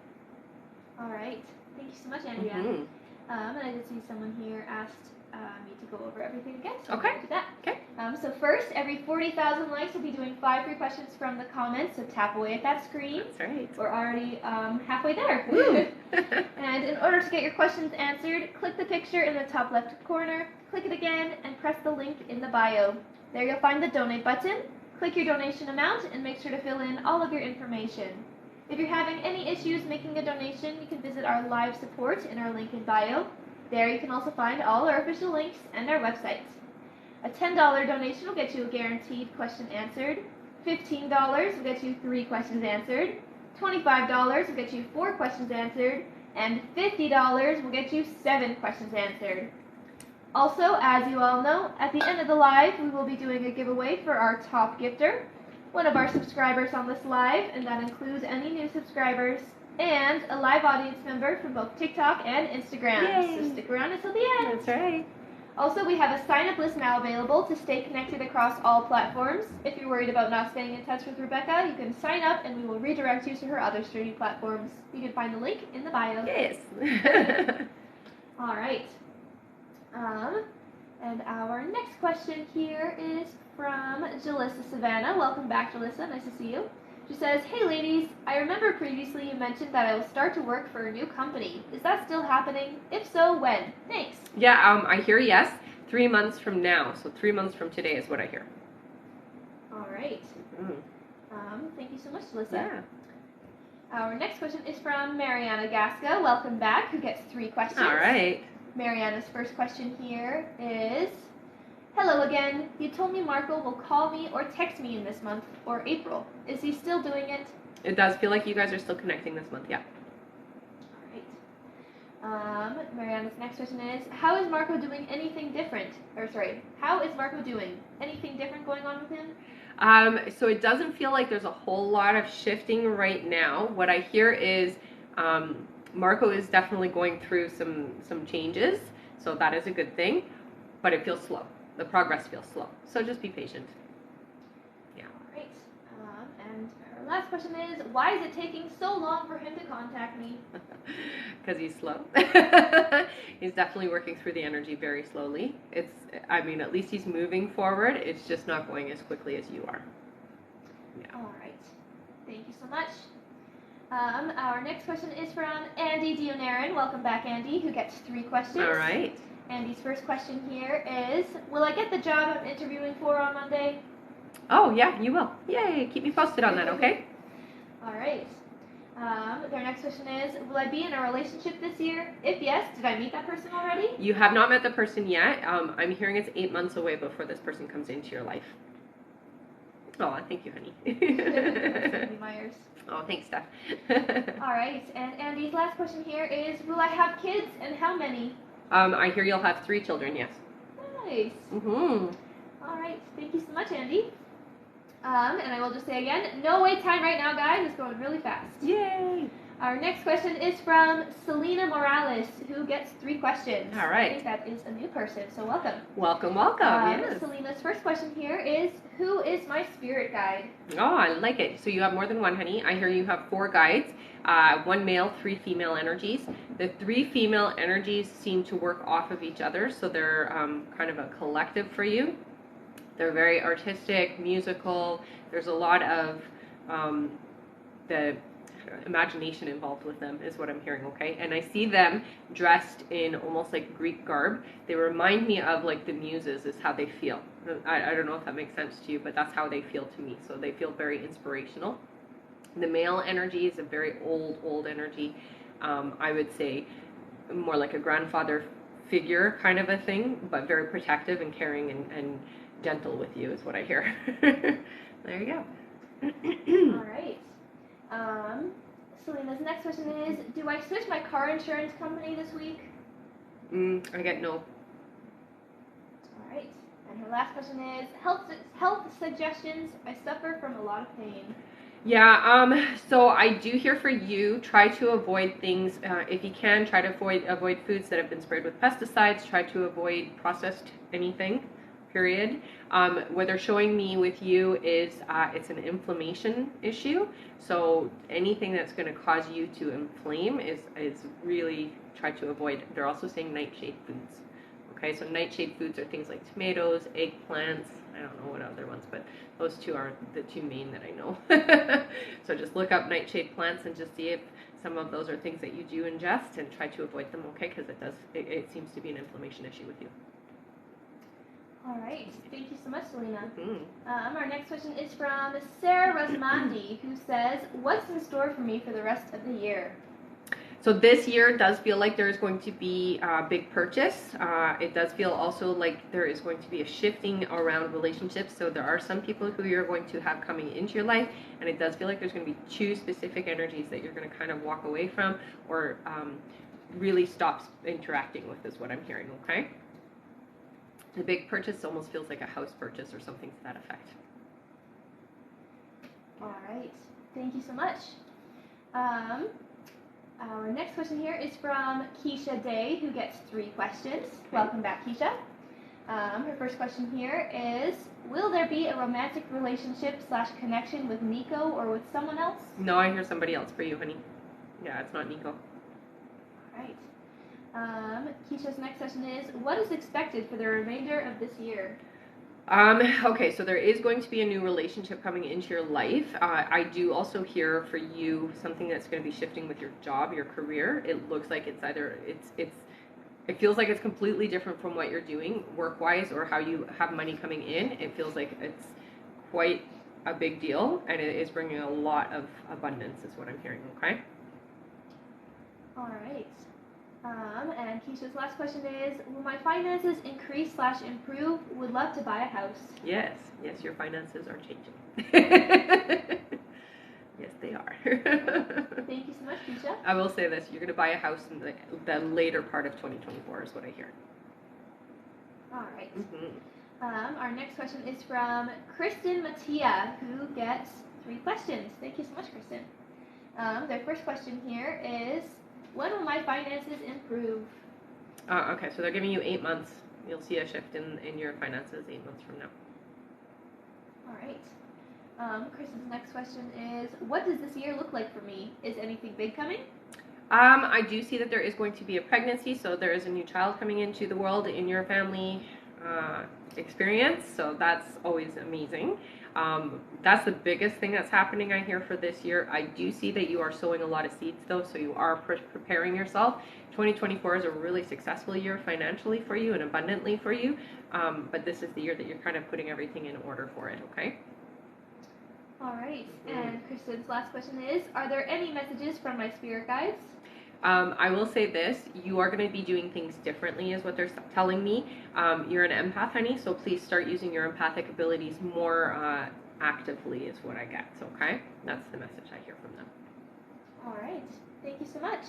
S1: All right. Thank you so much, Andrea.
S2: Mm-hmm.
S1: And I did see someone here asked me to go over everything again. So
S2: Okay.
S1: I'm going to do that.
S2: Okay.
S1: So first, every 40,000 likes, we'll be doing 5 free questions from the comments. So tap away at that screen.
S2: That's right.
S1: We're already halfway there.
S2: Woo.
S1: And in order to get your questions answered, click the picture in the top left corner, click it again, and press the link in the bio. There you'll find the donate button. Click your donation amount and make sure to fill in all of your information. If you're having any issues making a donation, you can visit our live support in our link in bio. There you can also find all our official links and our website. A $10 donation will get you a guaranteed question answered. $15 will get you 3 questions answered. $25 will get you 4 questions answered. And $50 will get you 7 questions answered. Also, as you all know, at the end of the live, we will be doing a giveaway for our top gifter, one of our subscribers on this live, and that includes any new subscribers. and a live audience member from both TikTok and Instagram.
S2: Yay.
S1: So stick around until the end.
S2: That's right.
S1: Also, we have a sign-up list now available to stay connected across all platforms. If you're worried about not staying in touch with Rebecca, you can sign up and we will redirect you to her other streaming platforms. You can find the link in the bio.
S2: Yes.
S1: All right. And our next question here is from Jalissa Savannah. Welcome back, Jalissa. Nice to see you. She says, "Hey ladies, I remember previously you mentioned that I will start to work for a new company. Is that still happening? If so, when? Thanks."
S2: Yeah, I hear yes. 3 months from now. So 3 months from today is what I hear.
S1: All right. Thank you so much, Jalissa.
S2: Yeah.
S1: Our next question is from Mariana Gasca. Welcome back, who gets 3 questions.
S2: All right.
S1: Mariana's first question here is, "Hello again. You told me Marco will call me or text me in this month or April. Is he still doing it?"
S2: It does feel like you guys are still connecting this month, yeah.
S1: Alright. Mariana's next question is, how is Marco doing anything different? How is Marco doing? Anything different going on with him?
S2: So it doesn't feel like there's a whole lot of shifting right now. What I hear is Marco is definitely going through some changes, so that is a good thing, but it feels slow. The progress feels slow, so just be patient. Yeah.
S1: Alright. And her last question is, why is it taking so long for him to contact me?
S2: Because he's slow. He's definitely working through the energy very slowly. At least he's moving forward. It's just not going as quickly as you are. Yeah.
S1: Alright. Thank you so much. Our next question is from Andy Dionarin. Welcome back, Andy, who gets 3 questions.
S2: All right.
S1: Andy's first question here is, will I get the job I'm interviewing for on Monday?
S2: Oh, yeah, you will. Yay. Keep me posted on that, okay?
S1: All right. Their next question is, will I be in a relationship this year? If yes, did I meet that person already?
S2: You have not met the person yet. I'm hearing it's 8 months away before this person comes into your life. Oh, thank you, honey.
S1: Andy Myers.
S2: Oh, thanks, Steph.
S1: All right. And Andy's last question here is, will I have kids and how many?
S2: I hear you'll have 3 children, yes.
S1: Nice.
S2: Mm-hmm.
S1: All right. Thank you so much, Andy. And I will just say again, no wait time right now, guys. It's going really fast.
S2: Yay.
S1: Our next question is from Selena Morales, who gets 3 questions.
S2: All right.
S1: I think that is a new person, so welcome.
S2: Welcome, yes.
S1: Selena's first question here is, who is my spirit guide?
S2: Oh, I like it. So you have more than one, honey. I hear you have 4 guides, 1 male, 3 female energies. The 3 female energies seem to work off of each other, so they're kind of a collective for you. They're very artistic, musical. There's a lot of the imagination involved with them is what I'm hearing, okay? And I see them dressed in almost like Greek garb. They remind me of like the muses is how they feel. I don't know if that makes sense to you, but that's how they feel to me. So they feel very inspirational. The male energy is a very old energy. I would say more like a grandfather figure kind of a thing, but very protective and caring and gentle with you is what I hear. There you go.
S1: All right. Selena's next question is, do I switch my car insurance company this week?
S2: I get no.
S1: All right. And her last question is, health suggestions. I suffer from a lot of pain.
S2: Yeah, so I do hear for you, try to avoid things, if you can, try to avoid foods that have been sprayed with pesticides, try to avoid processed anything, period. What they're showing me with you is it's an inflammation issue, so anything that's going to cause you to inflame is really try to avoid. They're also saying nightshade foods. Okay, so nightshade foods are things like tomatoes, eggplants, I don't know what other ones, but those 2 are the 2 main that I know. So just look up nightshade plants and just see if some of those are things that you do ingest and try to avoid them, okay? Because it seems to be an inflammation issue with you.
S1: All right. Thank you so much, Selena.
S2: Mm-hmm.
S1: Our next question is from Sarah Rasmandi, who says, what's in store for me for the rest of the year?
S2: So this year does feel like there is going to be a big purchase. It does feel also like there is going to be a shifting around relationships. So there are some people who you're going to have coming into your life, and it does feel like there's going to be 2 specific energies that you're going to kind of walk away from or really stop interacting with is what I'm hearing, okay? The big purchase almost feels like a house purchase or something to that effect.
S1: All right. Thank you so much. Our next question here is from Keisha Day, who gets 3 questions. Welcome back, Keisha. Her first question here is, will there be a romantic relationship / connection with Nico or with someone else?
S2: No, I hear somebody else for you, honey. Yeah, it's not Nico.
S1: Alright. Keisha's next question is, what is expected for the remainder of this year?
S2: Okay, so there is going to be a new relationship coming into your life. I do also hear for you something that's going to be shifting with your job, your career. It looks like it feels like it's completely different from what you're doing work-wise or how you have money coming in. It feels like it's quite a big deal, and it is bringing a lot of abundance is what I'm hearing, okay?
S1: All right. And Keisha's last question is, will my finances increase / improve? Would love to buy a house.
S2: Yes, your finances are changing. Yes, they are.
S1: Thank you so much, Keisha.
S2: I will say this, you're going to buy a house in the later part of 2024 is what I hear.
S1: All right.
S2: Mm-hmm.
S1: Our next question is from Kristen Mattia, who gets 3 questions. Thank you so much, Kristen. Their first question here is, when will my finances improve?
S2: Okay, so they're giving you 8 months. You'll see a shift in your finances 8 months from now.
S1: All right. Kristen's next question is, what does this year look like for me? Is anything big coming?
S2: I do see that there is going to be a pregnancy, so there is a new child coming into the world in your family experience, so that's always amazing. That's the biggest thing that's happening, I hear, for this year. I do see that you are sowing a lot of seeds, though, so you are preparing yourself. 2024 is a really successful year financially for you and abundantly for you, but this is the year that you're kind of putting everything in order for it, okay?
S1: All right, and Kristen's last question is, are there any messages from my spirit guides?
S2: I will say this, you are going to be doing things differently is what they're telling me. You're an empath, honey, so please start using your empathic abilities more actively is what I get, okay? That's the message I hear from them.
S1: All right, thank you so much.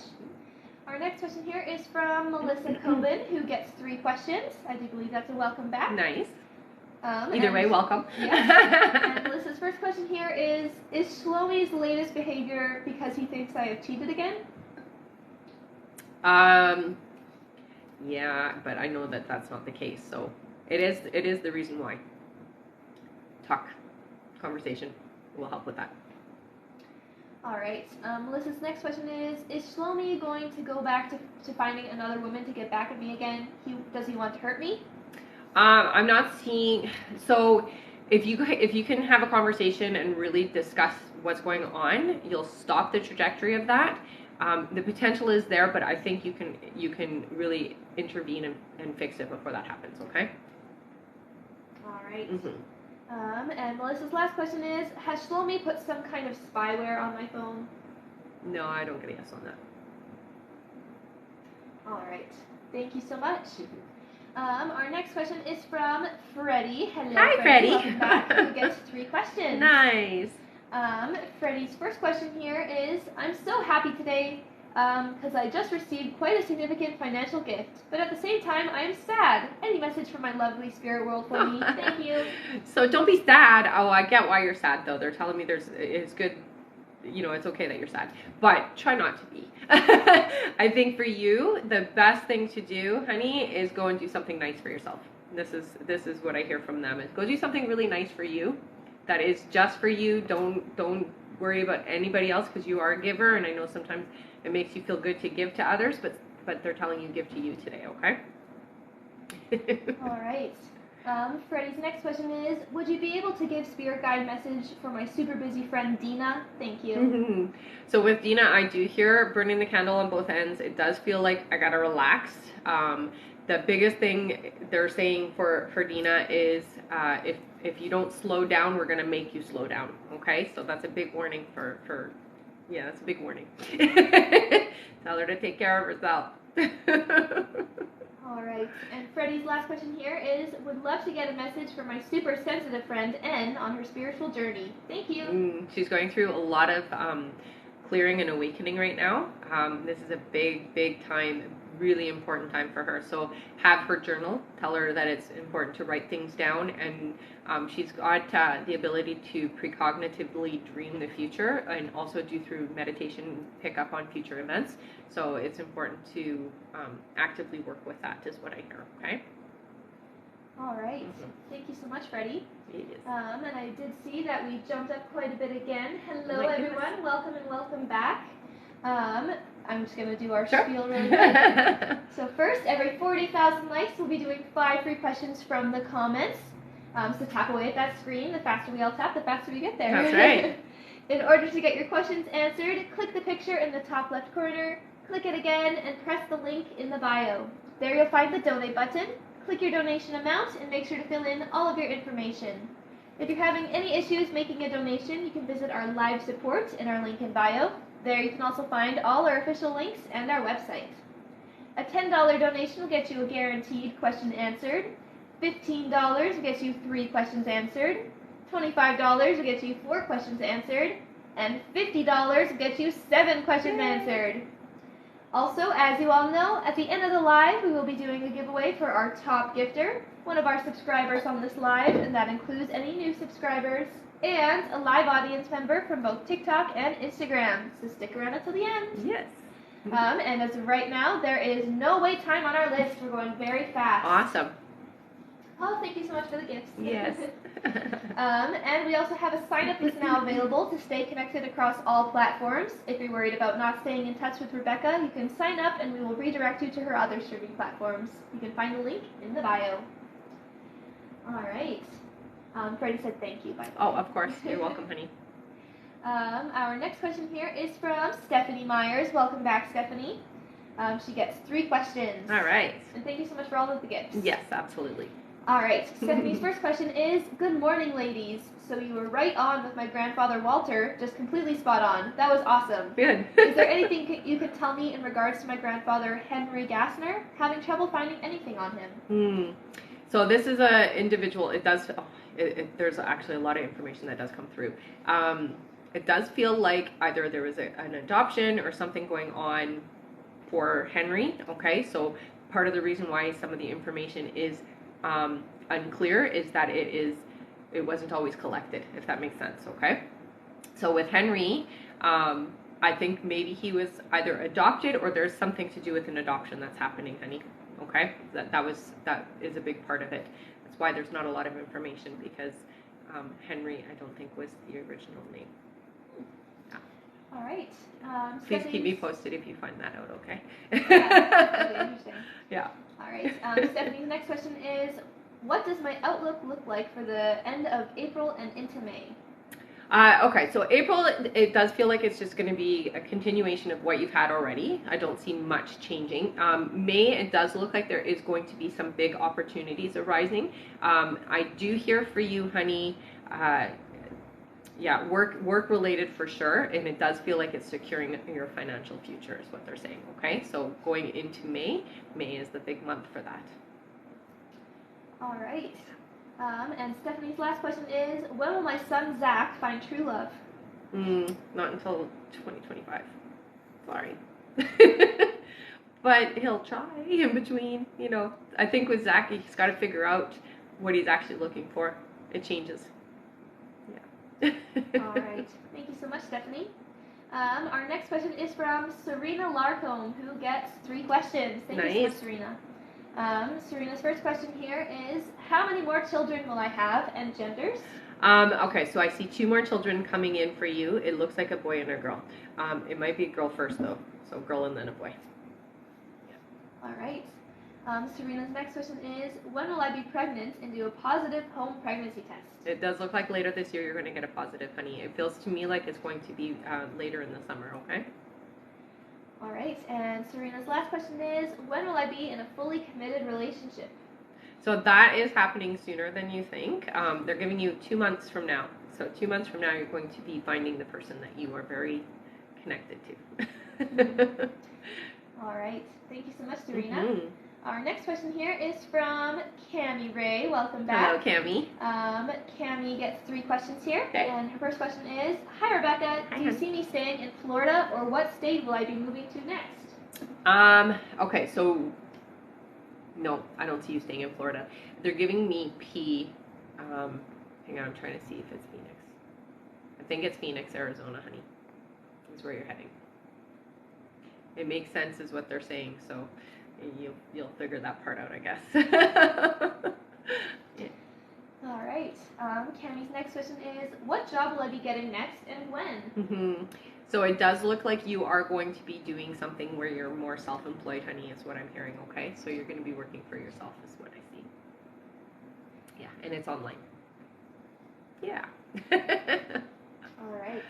S1: Our next question here is from Melissa Coben, who gets 3 questions. I do believe that's a welcome back.
S2: Nice. Either way, welcome.
S1: Yes. And Melissa's first question here is Shlomi's latest behavior because he thinks I have cheated again?
S2: Yeah, but I know that that's not the case, so it is the reason why. Conversation will help with that.
S1: All right. Melissa's next question is Shlomi going to go back to finding another woman to get back at me again? Does he want to hurt me?
S2: I'm not seeing. So if you can have a conversation and really discuss what's going on, you'll stop the trajectory of that. The potential is there, but I think you can really intervene and fix it before that happens. Okay.
S1: All right.
S2: Mm-hmm.
S1: And Melissa's last question is, has Shlomi put some kind of spyware on my phone?
S2: No, I don't get a yes on that.
S1: All right. Thank you so much.
S2: Mm-hmm.
S1: Our next question is from Freddie. Hello,
S2: Hi, Freddie.
S1: Welcome back. Who gets 3 questions.
S2: Nice.
S1: Freddie's first question here is, I'm so happy today because I just received quite a significant financial gift, but at the same time, I am sad. Any message from my lovely spirit world for me? Thank you.
S2: So don't be sad. Oh, I get why you're sad, though. They're telling me it's good. It's okay that you're sad, but try not to be. I think for you, the best thing to do, honey, is go and do something nice for yourself. This is what I hear from them. Is go do something really nice for you. That is just for you. Don't worry about anybody else because you are a giver, and I know sometimes it makes you feel good to give to others, but they're telling you give to you today, okay?
S1: All right. Freddie's next question is, would you be able to give spirit guide message for my super busy friend Dina? Thank you.
S2: Mm-hmm. So with Dina, I do hear burning the candle on both ends. It does feel like I gotta relax. The biggest thing they're saying for Dina is if you don't slow down, we're gonna make you slow down. Okay, so that's a big warning for yeah, that's a big warning. Tell her to take care of herself.
S1: All right, and Freddie's last question here is, would love to get a message from my super sensitive friend N on her spiritual journey. Thank you.
S2: She's going through a lot of clearing and awakening right now. This is a big time, really important time for her. So have her journal. Tell her that it's important to write things down, and she's got the ability to precognitively dream the future, and also do through meditation pick up on future events. So it's important to actively work with that, is what I hear. Okay.
S1: All right. Thank you so much, Freddie.
S2: It is.
S1: And I did see that we jumped up quite a bit again. Hello,
S2: My
S1: everyone.
S2: goodness.
S1: Welcome and welcome back. I'm just going to do our
S2: Sure.
S1: spiel really quick. So first, every 40,000 likes, we'll be doing 5 free questions from the comments. So tap away at that screen. The faster we all tap, the faster we get there.
S2: That's right.
S1: In order to get your questions answered, click the picture in the top left corner, click it again, and press the link in the bio. There you'll find the donate button. Click your donation amount and make sure to fill in all of your information. If you're having any issues making a donation, you can visit our live support in our link in bio. There you can also find all our official links and our website. A $10 donation will get you a guaranteed question answered. $15 will get you 3 questions answered. $25 will get you 4 questions answered. And $50 will get you 7 questions answered. Also, as you all know, at the end of the live, we will be doing a giveaway for our top gifter, one of our subscribers on this live, and that includes any new subscribers, and a live audience member from both TikTok and Instagram. So stick around until the end.
S2: Yes.
S1: And as of right now, there is no wait time on our list. We're going very fast.
S2: Awesome.
S1: Oh, thank you so much for the gifts.
S2: Yes.
S1: And we also have a sign-up list now available to stay connected across all platforms. If you're worried about not staying in touch with Rebecca, you can sign up and we will redirect you to her other streaming platforms. You can find the link in the bio. All right. Freddie said thank you, by the way.
S2: Oh, of course. You're welcome, honey.
S1: Our next question here is from Stephanie Myers. Welcome back, Stephanie. She gets 3 questions.
S2: All right.
S1: And thank you so much for all of the gifts.
S2: Yes, absolutely.
S1: All right, Stephanie's first question is, good morning, ladies. So you were right on with my grandfather, Walter, just completely spot on. That was awesome.
S2: Good.
S1: Is there anything you could tell me in regards to my grandfather, Henry Gassner? Having trouble finding anything on him.
S2: So this is a individual, there's actually a lot of information that does come through. It does feel like either there was an adoption or something going on for Henry, okay? So part of the reason why some of the information is unclear is that it wasn't always collected, if that makes sense, okay? So with Henry, I think maybe he was either adopted or there's something to do with an adoption that's happening, honey, okay? That is a big part of it. That's why there's not a lot of information, because Henry, I don't think, was the original name. Yeah.
S1: All right.
S2: Please keep me posted if you find that out, okay?
S1: Yeah, that's really interesting.
S2: Yeah.
S1: All right. Stephanie's next question is, what does my outlook look like for the end of April and into May?
S2: Okay, so April, it does feel like it's just going to be a continuation of what you've had already. I don't see much changing. May, it does look like there is going to be some big opportunities arising. I do hear for you, honey, yeah, work related for sure, and it does feel like it's securing your financial future is what they're saying, okay? So going into May is the big month for that.
S1: All right. And Stephanie's last question is, when will my son Zach find true love?
S2: Not until 2025. Sorry. But he'll try in between, you know. I think with Zach, he's got to figure out what he's actually looking for. It changes. Yeah.
S1: All right. Thank you so much, Stephanie. Our next question is from Serena Larcombe, who gets 3 questions. Thank you so much, Serena. Serena's first question here is, how many more children will I have, and genders?
S2: Okay, so I see 2 more children coming in for you. It looks like a boy and a girl. It might be a girl first, though. So girl and then a boy. Yeah.
S1: All right. Serena's next question is, when will I be pregnant and do a positive home pregnancy test?
S2: It does look like later this year you're going to get a positive, honey. It feels to me like it's going to be later in the summer, okay?
S1: All right, and Serena's last question is, when will I be in a fully committed relationship?
S2: So that is happening sooner than you think. They're giving you 2 months from now. So 2 months from now, you're going to be finding the person that you are very connected to.
S1: All right, thank you so much, Serena.
S2: Mm-hmm.
S1: Our next question here is from Cami Ray. Welcome back.
S2: Hello, Cami.
S1: Cami gets 3 questions here.
S2: Okay.
S1: And her first question is, hi, Rebecca.
S2: Hi.
S1: Do you see me staying in Florida, or what state will I be moving to next?
S2: Okay, so no, I don't see you staying in Florida. They're giving me P. Hang on, I'm trying to see if it's Phoenix. I think it's Phoenix, Arizona, honey. Is where you're heading. It makes sense, is what they're saying. So you'll figure that part out, I guess. Yeah.
S1: All right. Cammie's next question is, what job will I be getting next and when?
S2: Mm-hmm. So it does look like you are going to be doing something where you're more self-employed, honey, is what I'm hearing, okay? So you're going to be working for yourself, is what I see. Yeah, and it's online. Yeah.
S1: All right.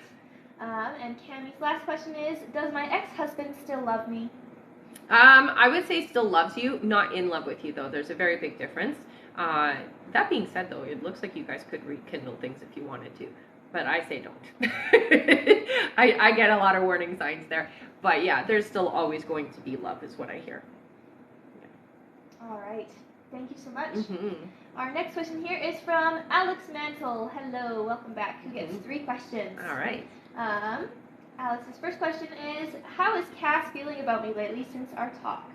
S1: And Cammie's last question is, does my ex-husband still love me?
S2: I would say still loves you, not in love with you, though. There's a very big difference. That being said, though, it looks like you guys could rekindle things if you wanted to. But I say don't. I get a lot of warning signs there. But yeah, there's still always going to be love, is what I hear.
S1: Yeah. All right. Thank you so much.
S2: Mm-hmm.
S1: Our next question here is from Alex Mantle. Hello, welcome back. Who gets 3 questions?
S2: All right.
S1: Alex's first question is, how is Cass feeling about me lately since our talk?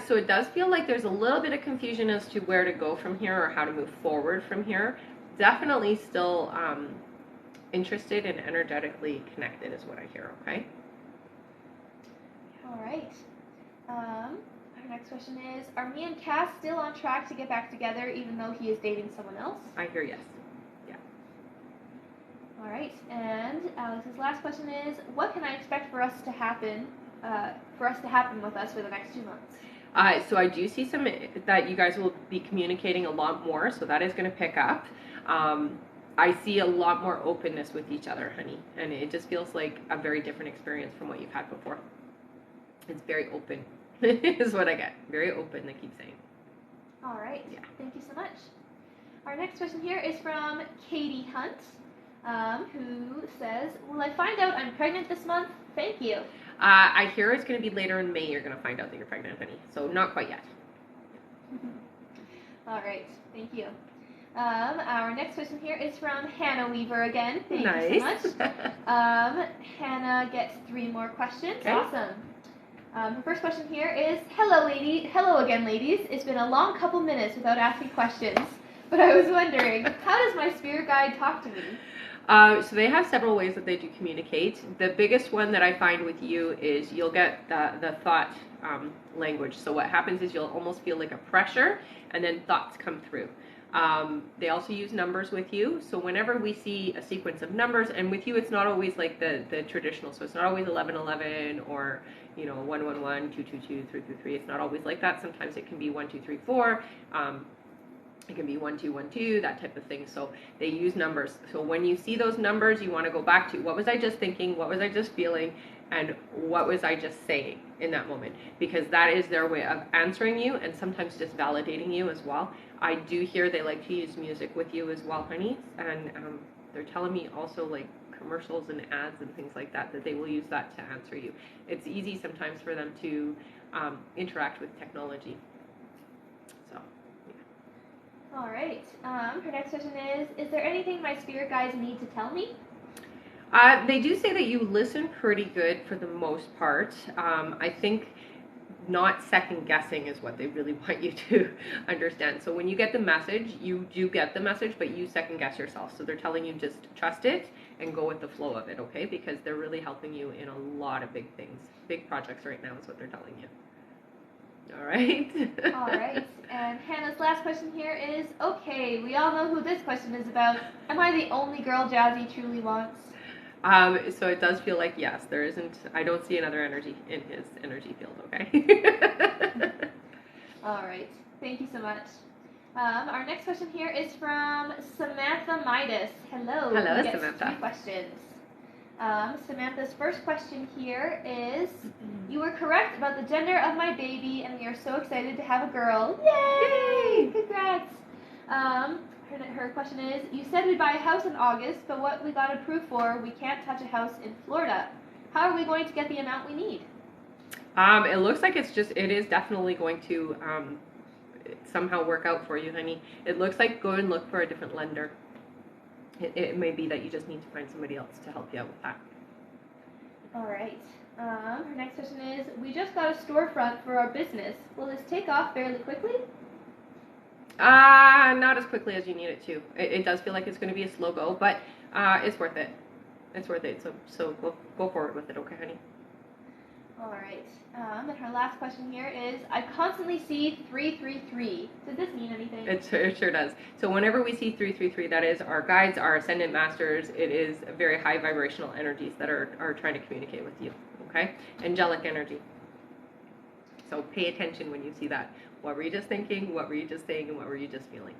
S2: So it does feel like there's a little bit of confusion as to where to go from here or how to move forward from here. Definitely still interested and energetically connected is what I hear, okay?
S1: All right. Our next question is, are me and Cass still on track to get back together even though he is dating someone else?
S2: I hear yes. Yeah.
S1: All right. And Alex's last question is, what can I expect for us to happen with us for the next 2 months?
S2: So I do see some that you guys will be communicating a lot more, so that is going to pick up. I see a lot more openness with each other, honey, and it just feels like a very different experience from what you've had before. It's very open, is what I get. Very open, they keep saying.
S1: All right.
S2: Yeah.
S1: Thank you so much. Our next question here is from Katie Hunt, who says, will I find out I'm pregnant this month? Thank you.
S2: I hear it's going to be later in May you're going to find out that you're pregnant, honey. So not quite yet.
S1: All right. Thank you. Our next question here is from Hannah Weaver again. Thank you so much. Hannah gets 3 more questions. Okay. Awesome. Her first question here is, hello again, ladies. It's been a long couple minutes without asking questions, but I was wondering, how does my spirit guide talk to me?
S2: So they have several ways that they do communicate. The biggest one that I find with you is you'll get the thought language. So what happens is you'll almost feel like a pressure, and then thoughts come through. They also use numbers with you. So whenever we see a sequence of numbers, and with you it's not always like the traditional. So it's not always 1111 or 111, 222, 333. It's not always like that. Sometimes it can be 1, 2, 3, 4. It can be 1, 2, 1, 2, that type of thing. So they use numbers. So when you see those numbers, you want to go back to what was I just thinking, what was I just feeling, and what was I just saying in that moment? Because that is their way of answering you and sometimes just validating you as well. I do hear they like to use music with you as well, honey. And they're telling me also like commercials and ads and things like that they will use that to answer you. It's easy sometimes for them to interact with technology. So.
S1: All right. Her next question is there anything my spirit guides need to tell me?
S2: They do say that you listen pretty good for the most part. I think not second guessing is what they really want you to understand. So when you get the message, you do get the message, but you second guess yourself. So they're telling you just trust it and go with the flow of it, okay? Because they're really helping you in a lot of big things. Big projects right now is what they're telling you. All right.
S1: All right. And Hannah's last question here is, okay, we all know who this question is about. Am I the only girl Jazzy truly wants?
S2: So it does feel like yes, there isn't, I don't see another energy in his energy field, okay?
S1: All right. Thank you so much. Our next question here is from Samantha Midas. Hello.
S2: Hello, Samantha.
S1: 3 questions. Samantha's first question here is, you were correct about the gender of my baby, and we are so excited to have a girl. Yay! Congrats! Her question is, you said we'd buy a house in August, but what we got approved for, we can't touch a house in Florida. How are we going to get the amount we need?
S2: It looks like it is definitely going to somehow work out for you, honey. It looks like go and look for a different lender. It may be that you just need to find somebody else to help you out with that.
S1: All right. Her next question is, we just got a storefront for our business. Will this take off fairly quickly?
S2: Not as quickly as you need it to. It does feel like it's going to be a slow go, but it's worth it. It's worth it. So go forward with it, okay, honey?
S1: All right. And her last question here is, I constantly see 333. Does this mean anything?
S2: It sure does. So whenever we see 333, that is our guides, our ascendant masters. It is very high vibrational energies that are trying to communicate with you, okay? Angelic energy. So pay attention when you see that. What were you just thinking? What were you just saying? And what were you just feeling?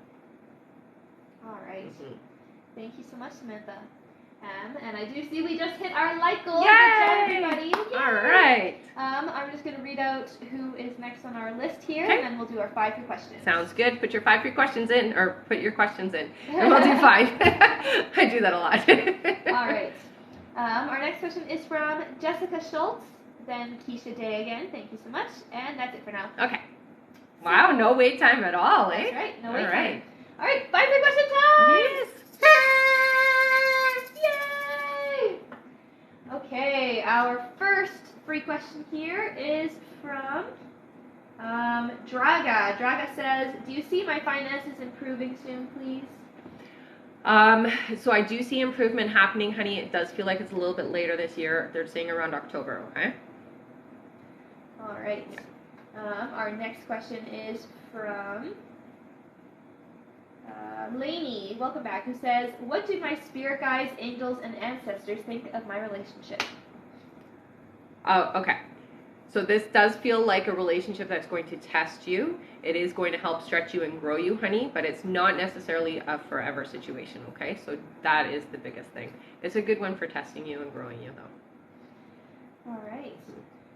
S1: All right. Thank you so much, Samantha. And I do see we just hit our like goal.
S2: Yay!
S1: Good job, everybody. Yay!
S2: All right.
S1: I'm just going to read out who is next on our list here,
S2: Okay.
S1: and then we'll do our 5 free questions.
S2: Sounds good. Put your 5 free questions in, or put your questions in, and we'll do 5. I do that a lot.
S1: All right. Our next question is from Jessica Schultz, then Keisha Day again. Thank you so much. And that's it for now.
S2: Okay. Wow, no wait time at all, eh?
S1: That's right. No wait
S2: All
S1: time.
S2: right.
S1: All right. 5 free question time.
S2: Yes.
S1: Yay! Okay, our first free question here is from Draga. Draga says, do you see my finances improving soon, please?
S2: So I do see improvement happening, honey. It does feel like it's a little bit later this year. They're saying around October, okay?
S1: All right. Our next question is from Lainey, welcome back, who says, what do my spirit guides, angels, and ancestors think of my relationship?
S2: Oh, okay. So this does feel like a relationship that's going to test you. It is going to help stretch you and grow you, honey, but it's not necessarily a forever situation, okay? So that is the biggest thing. It's a good one for testing you and growing you, though.
S1: All right.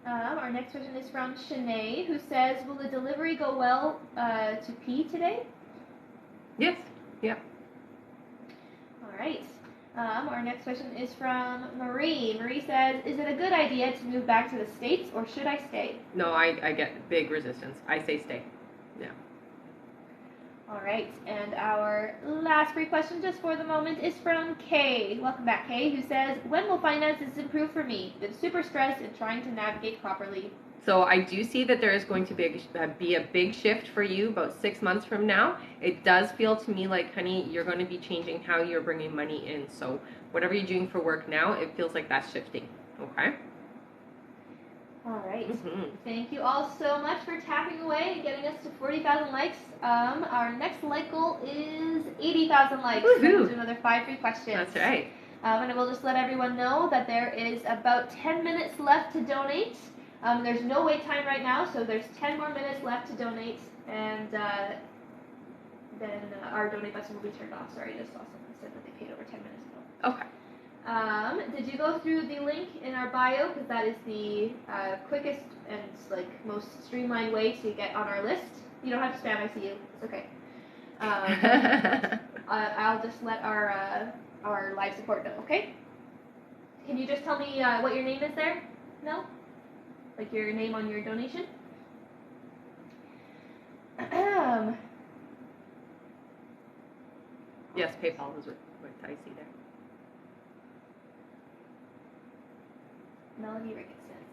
S1: Our next question is from Shanae, who says, will the delivery go well to P today?
S2: Yes. Yeah.
S1: All right. Our next question is from Marie. Marie says, is it a good idea to move back to the States, or should I stay?
S2: No, I get big resistance. I say stay. Yeah.
S1: All right. And our last free question just for the moment is from Kay. Welcome back, Kay, who says, when will finances improve for me? Been super stressed and trying to navigate properly.
S2: So I do see that there is going to be a big shift for you about 6 months from now. It does feel to me like, honey, you're going to be changing how you're bringing money in. So whatever you're doing for work now, it feels like that's shifting. Okay?
S1: All right. Thank you all so much for tapping away and getting us to 40,000 likes. Our next like goal is 80,000 likes.
S2: Woohoo!
S1: We'll do another 5 free questions.
S2: That's right.
S1: And I will just let everyone know that there is about 10 minutes left to donate. There's no wait time right now, so there's 10 more minutes left to donate, and then our donate button will be turned off. Sorry, I just saw someone said that they paid over 10 minutes ago.
S2: Okay.
S1: Did you go through the link in our bio? Because that is the quickest and most streamlined way to get on our list. You don't have to spam. I see you. It's okay. I'll just let our live support know. Okay. Can you just tell me what your name is there? No. Like your name on your donation?
S2: Yes, PayPal is what I see there.
S1: Melanie Ricketson.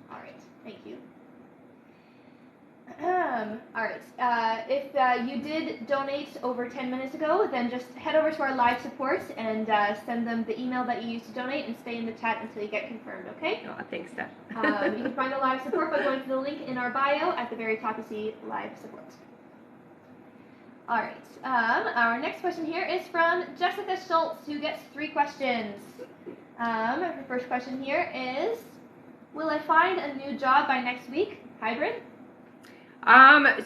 S1: All right, thank you. All right, if you did donate over 10 minutes ago, then just head over to our live support and send them the email that you used to donate and stay in the chat until you get confirmed, okay?
S2: Oh, thanks, Steph.
S1: You can find the live support by going to the link in our bio at the very top to see live support. All right, our next question here is from Jessica Schultz, who gets 3 questions. Her first question here is, will I find a new job by next week? Hybrid?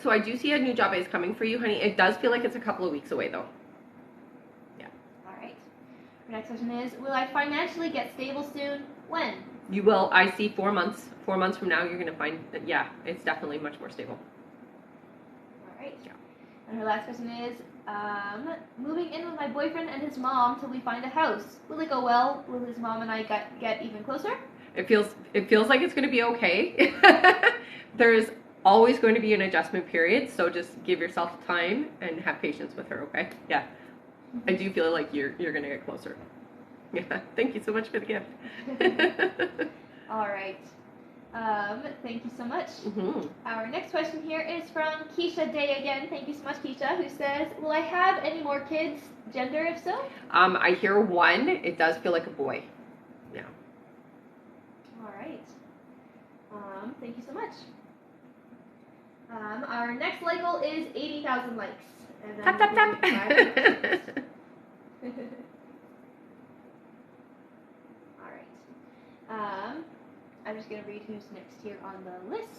S2: So I do see a new job is coming for you, honey. It does feel like it's a couple of weeks away, though. Yeah.
S1: All right. Our next question is, will I financially get stable soon? When?
S2: You will. I see 4 months. 4 months from now, you're going to find that, yeah, it's definitely much more stable.
S1: All right.
S2: Yeah.
S1: And her last question is, moving in with my boyfriend and his mom till we find a house. Will it go well? Will his mom and I get even closer?
S2: It feels like it's going to be okay. There's always going to be an adjustment period, so just give yourself time and have patience with her, okay? Yeah. I do feel like you're going to get closer. Yeah, thank you so much for the gift.
S1: All right. Thank you so much.
S2: Mm-hmm.
S1: Our next question here is from Keisha Day again. Thank you so much, Keisha, who says, will I have any more kids? Gender, if so?
S2: I hear one. It does feel like a boy. Yeah.
S1: All right. Thank you so much. Our next like goal is 80,000 likes. And then
S2: Tap, tap, tap.
S1: All right. I'm just going to read who's next here on the list.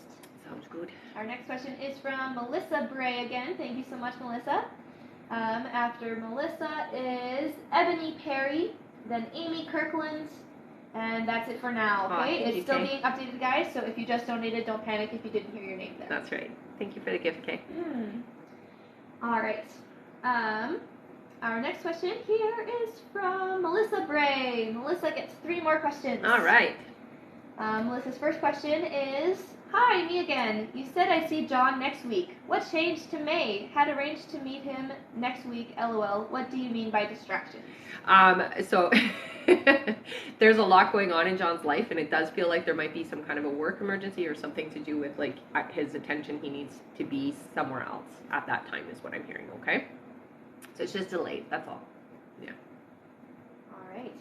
S2: Sounds good.
S1: Our next question is from Melissa Bray again. Thank you so much, Melissa. After Melissa is Ebony Perry, then Amy Kirkland, and that's it for now, okay? It's still being updated, guys, so if you just donated, don't panic if you didn't hear your name there.
S2: That's right. Thank you for the gift, Kay.
S1: All right. Our next question here is from Melissa Bray. Melissa gets 3 more questions.
S2: All right.
S1: Melissa's first question is, hi, me again. You said I see John next week. What changed to May? Had arranged to meet him next week, LOL. What do you mean by distractions?
S2: So there's a lot going on in John's life, and it does feel like there might be some kind of a work emergency or something to do with like his attention. He needs to be somewhere else at that time is what I'm hearing, okay? So it's just delayed, that's all. Yeah.
S1: All right.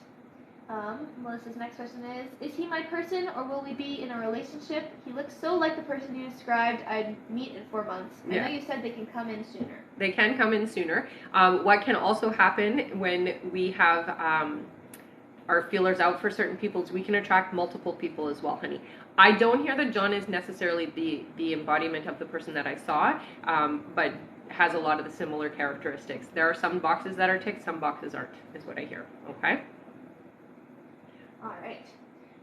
S1: Melissa's next question is he my person or will we be in a relationship? He looks so like the person you described I'd meet in 4 months.
S2: Yeah.
S1: I know you said they can come in sooner.
S2: They can come in sooner. What can also happen when we have our feelers out for certain people is we can attract multiple people as well, honey. I don't hear that John is necessarily the embodiment of the person that I saw, but has a lot of the similar characteristics. There are some boxes that are ticked, some boxes aren't, is what I hear, okay?
S1: All right.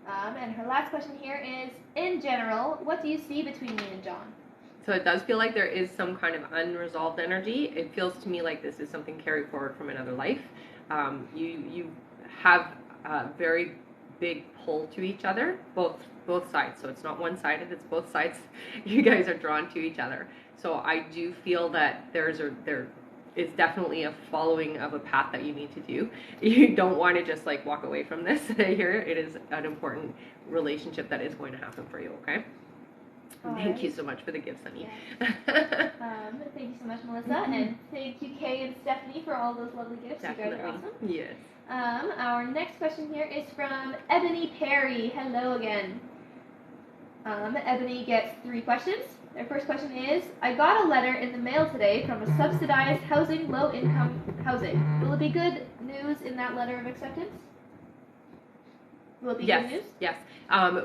S1: And her last question here is, in general, what do you see between me and John?
S2: So it does feel like there is some kind of unresolved energy. It feels to me like this is something carried forward from another life. You have a very big pull to each other, both sides. So it's not one-sided, it's both sides. You guys are drawn to each other. So I do feel that there is definitely a following of a path that you need to do. You don't want to just like walk away from this here. It is an important relationship that is going to happen for you, okay? Thank you so much for the gifts, honey.
S1: Yes. Thank you so much, Melissa, and thank you, Kay and Stephanie, for all those lovely gifts.
S2: Definitely.
S1: You guys are awesome.
S2: Yes.
S1: Our next question here is from Ebony Perry. Hello again. Ebony gets 3 questions. Their first question is, I got a letter in the mail today from a subsidized housing, low-income housing. Will it be good news in that letter of acceptance? Will it be good news?
S2: Yes.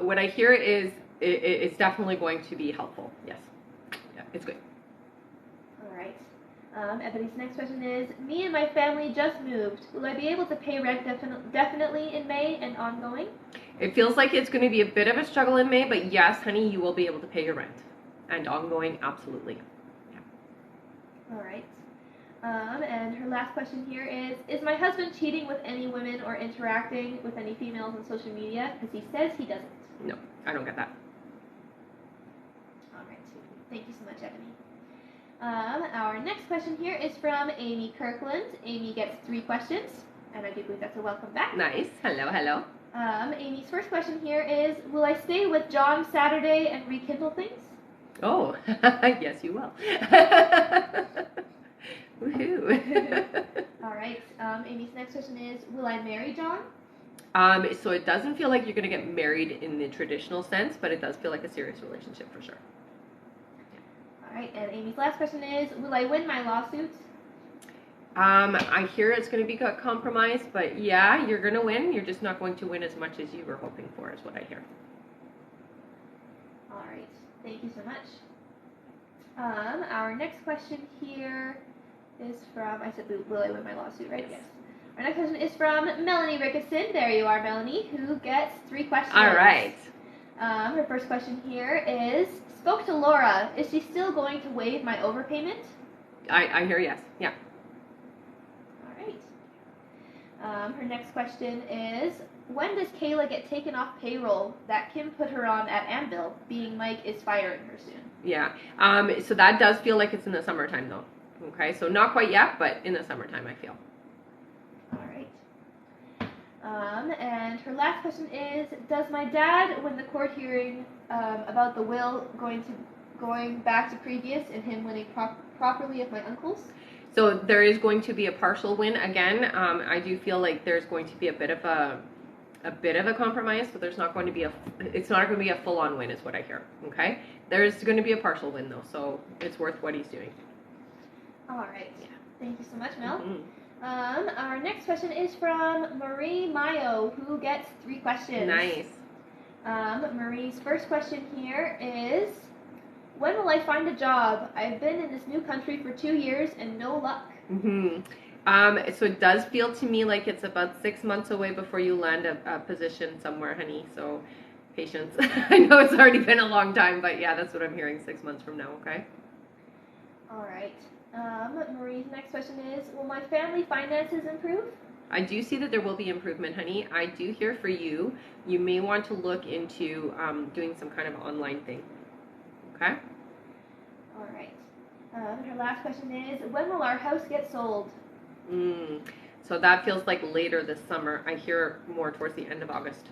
S2: What I hear is it's definitely going to be helpful. Yes. Yeah, it's good.
S1: All right. Ebony's next question is, me and my family just moved. Will I be able to pay rent definitely in May and ongoing?
S2: It feels like it's going to be a bit of a struggle in May, but yes, honey, you will be able to pay your rent. And ongoing, absolutely. Yeah.
S1: All right. And her last question here is my husband cheating with any women or interacting with any females on social media? Because he says he doesn't.
S2: No, I don't get that.
S1: All right. Thank you so much, Ebony. Our next question here is from Amy Kirkland. Amy gets 3 questions, and I do believe that's a welcome back.
S2: Nice. Hello, hello.
S1: Amy's first question here is, will I stay with John Saturday and rekindle things?
S2: Oh, yes, you will. Woohoo.
S1: All right. Amy's next question is, will I marry John?
S2: So it doesn't feel like you're going to get married in the traditional sense, but it does feel like a serious relationship for sure.
S1: All right. And Amy's last question is, will I win my lawsuit?
S2: I hear it's going to be compromised, but yeah, you're going to win. You're just not going to win as much as you were hoping for, is what I hear.
S1: All right. Thank you so much. Our next question here is from, I said, will I win my lawsuit, right? Yes. Our next question is from Melanie Ricketson. There you are, Melanie, who gets 3 questions.
S2: All right.
S1: Her first question here is, spoke to Laura. Is she still going to waive my overpayment?
S2: I hear yes. Yeah.
S1: All right. Her next question is, when does Kayla get taken off payroll that Kim put her on at Anvil, being Mike is firing her soon?
S2: Yeah. So that does feel like it's in the summertime, though. Okay, so not quite yet, but in the summertime, I feel.
S1: And her last question is, does my dad win the court hearing about the will going back to previous and him winning properly of my uncles?
S2: So there is going to be a partial win again. I do feel like there's going to be a bit of a compromise, so there's not going to be it's not going to be a full-on win is what I hear. Okay, there's going to be a partial win though, so it's worth what he's doing.
S1: All right. Yeah. Thank you so much, Mel.
S2: Mm-hmm.
S1: Our next question is from Marie Mayo, who gets 3 questions.
S2: Nice.
S1: Marie's first question here is, when will I find a job? I've been in this new country for 2 years and no luck.
S2: So it does feel to me like it's about 6 months away before you land a position somewhere, honey. So patience. I know it's already been a long time, but yeah, that's what I'm hearing, 6 months from now, okay?
S1: All right. Marie's next question is, will my family finances improve?
S2: I do see that there will be improvement, honey. I do hear for you, you may want to look into doing some kind of online thing, okay?
S1: All right. Her last question is, when will our house get sold?
S2: So that feels like later this summer. I hear more towards the end of August.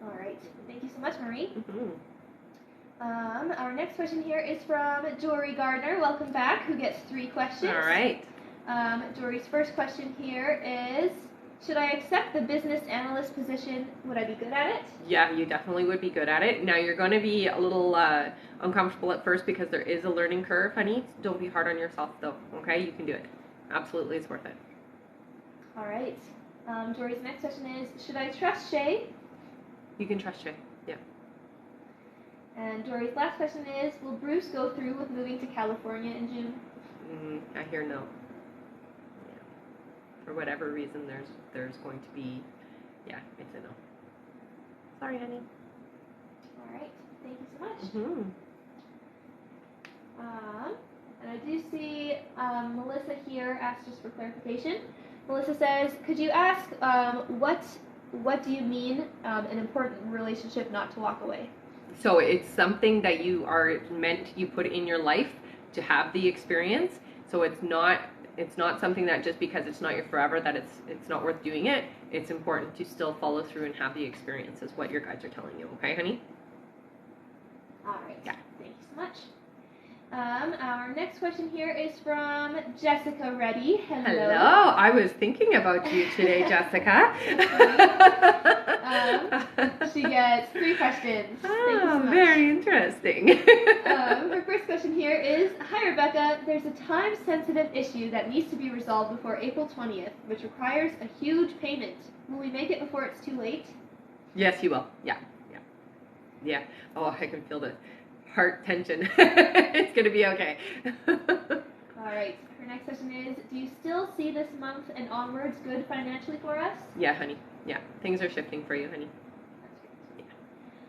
S1: All right. Thank you so much, Marie.
S2: Mm-hmm.
S1: Our next question here is from Jory Gardner. Welcome back, who gets 3 questions.
S2: All right.
S1: Jory's first question here is, should I accept the business analyst position? Would I be good at it?
S2: Yeah, you definitely would be good at it. Now, you're going to be a little uncomfortable at first because there is a learning curve, honey. Don't be hard on yourself, though, okay? You can do it. Absolutely, it's worth it.
S1: All right. Jory's next question is, should I trust Shay?
S2: You can trust Shay, yeah.
S1: And Jory's last question is, will Bruce go through with moving to California in June?
S2: I hear no. Yeah. For whatever reason, there's going to be, yeah, it's a no. Sorry, honey.
S1: All right. Thank you so much.
S2: Mm-hmm.
S1: And I do see Melissa here asked just for clarification. Melissa says, could you ask what do you mean an important relationship not to walk away?
S2: So it's something that you put in your life to have the experience. So it's not something that just because it's not your forever that it's not worth doing it. It's important to still follow through and have the experience is what your guides are telling you. Okay, honey?
S1: All right.
S2: Yeah.
S1: Thank you so much. Our next question here is from Jessica Reddy. Hello.
S2: Hello. I was thinking about you today, Jessica.
S1: She gets 3 questions. Thank you so much.
S2: Very interesting.
S1: Her first question here is, hi Rebecca, there's a time-sensitive issue that needs to be resolved before April 20th, which requires a huge payment. Will we make it before it's too late?
S2: Yes, you will. Yeah. Oh, I can feel the heart tension. It's going to be okay.
S1: All right. Her next question is, do you still see this month and onwards good financially for us?
S2: Yeah, honey. Yeah. Things are shifting for you, honey.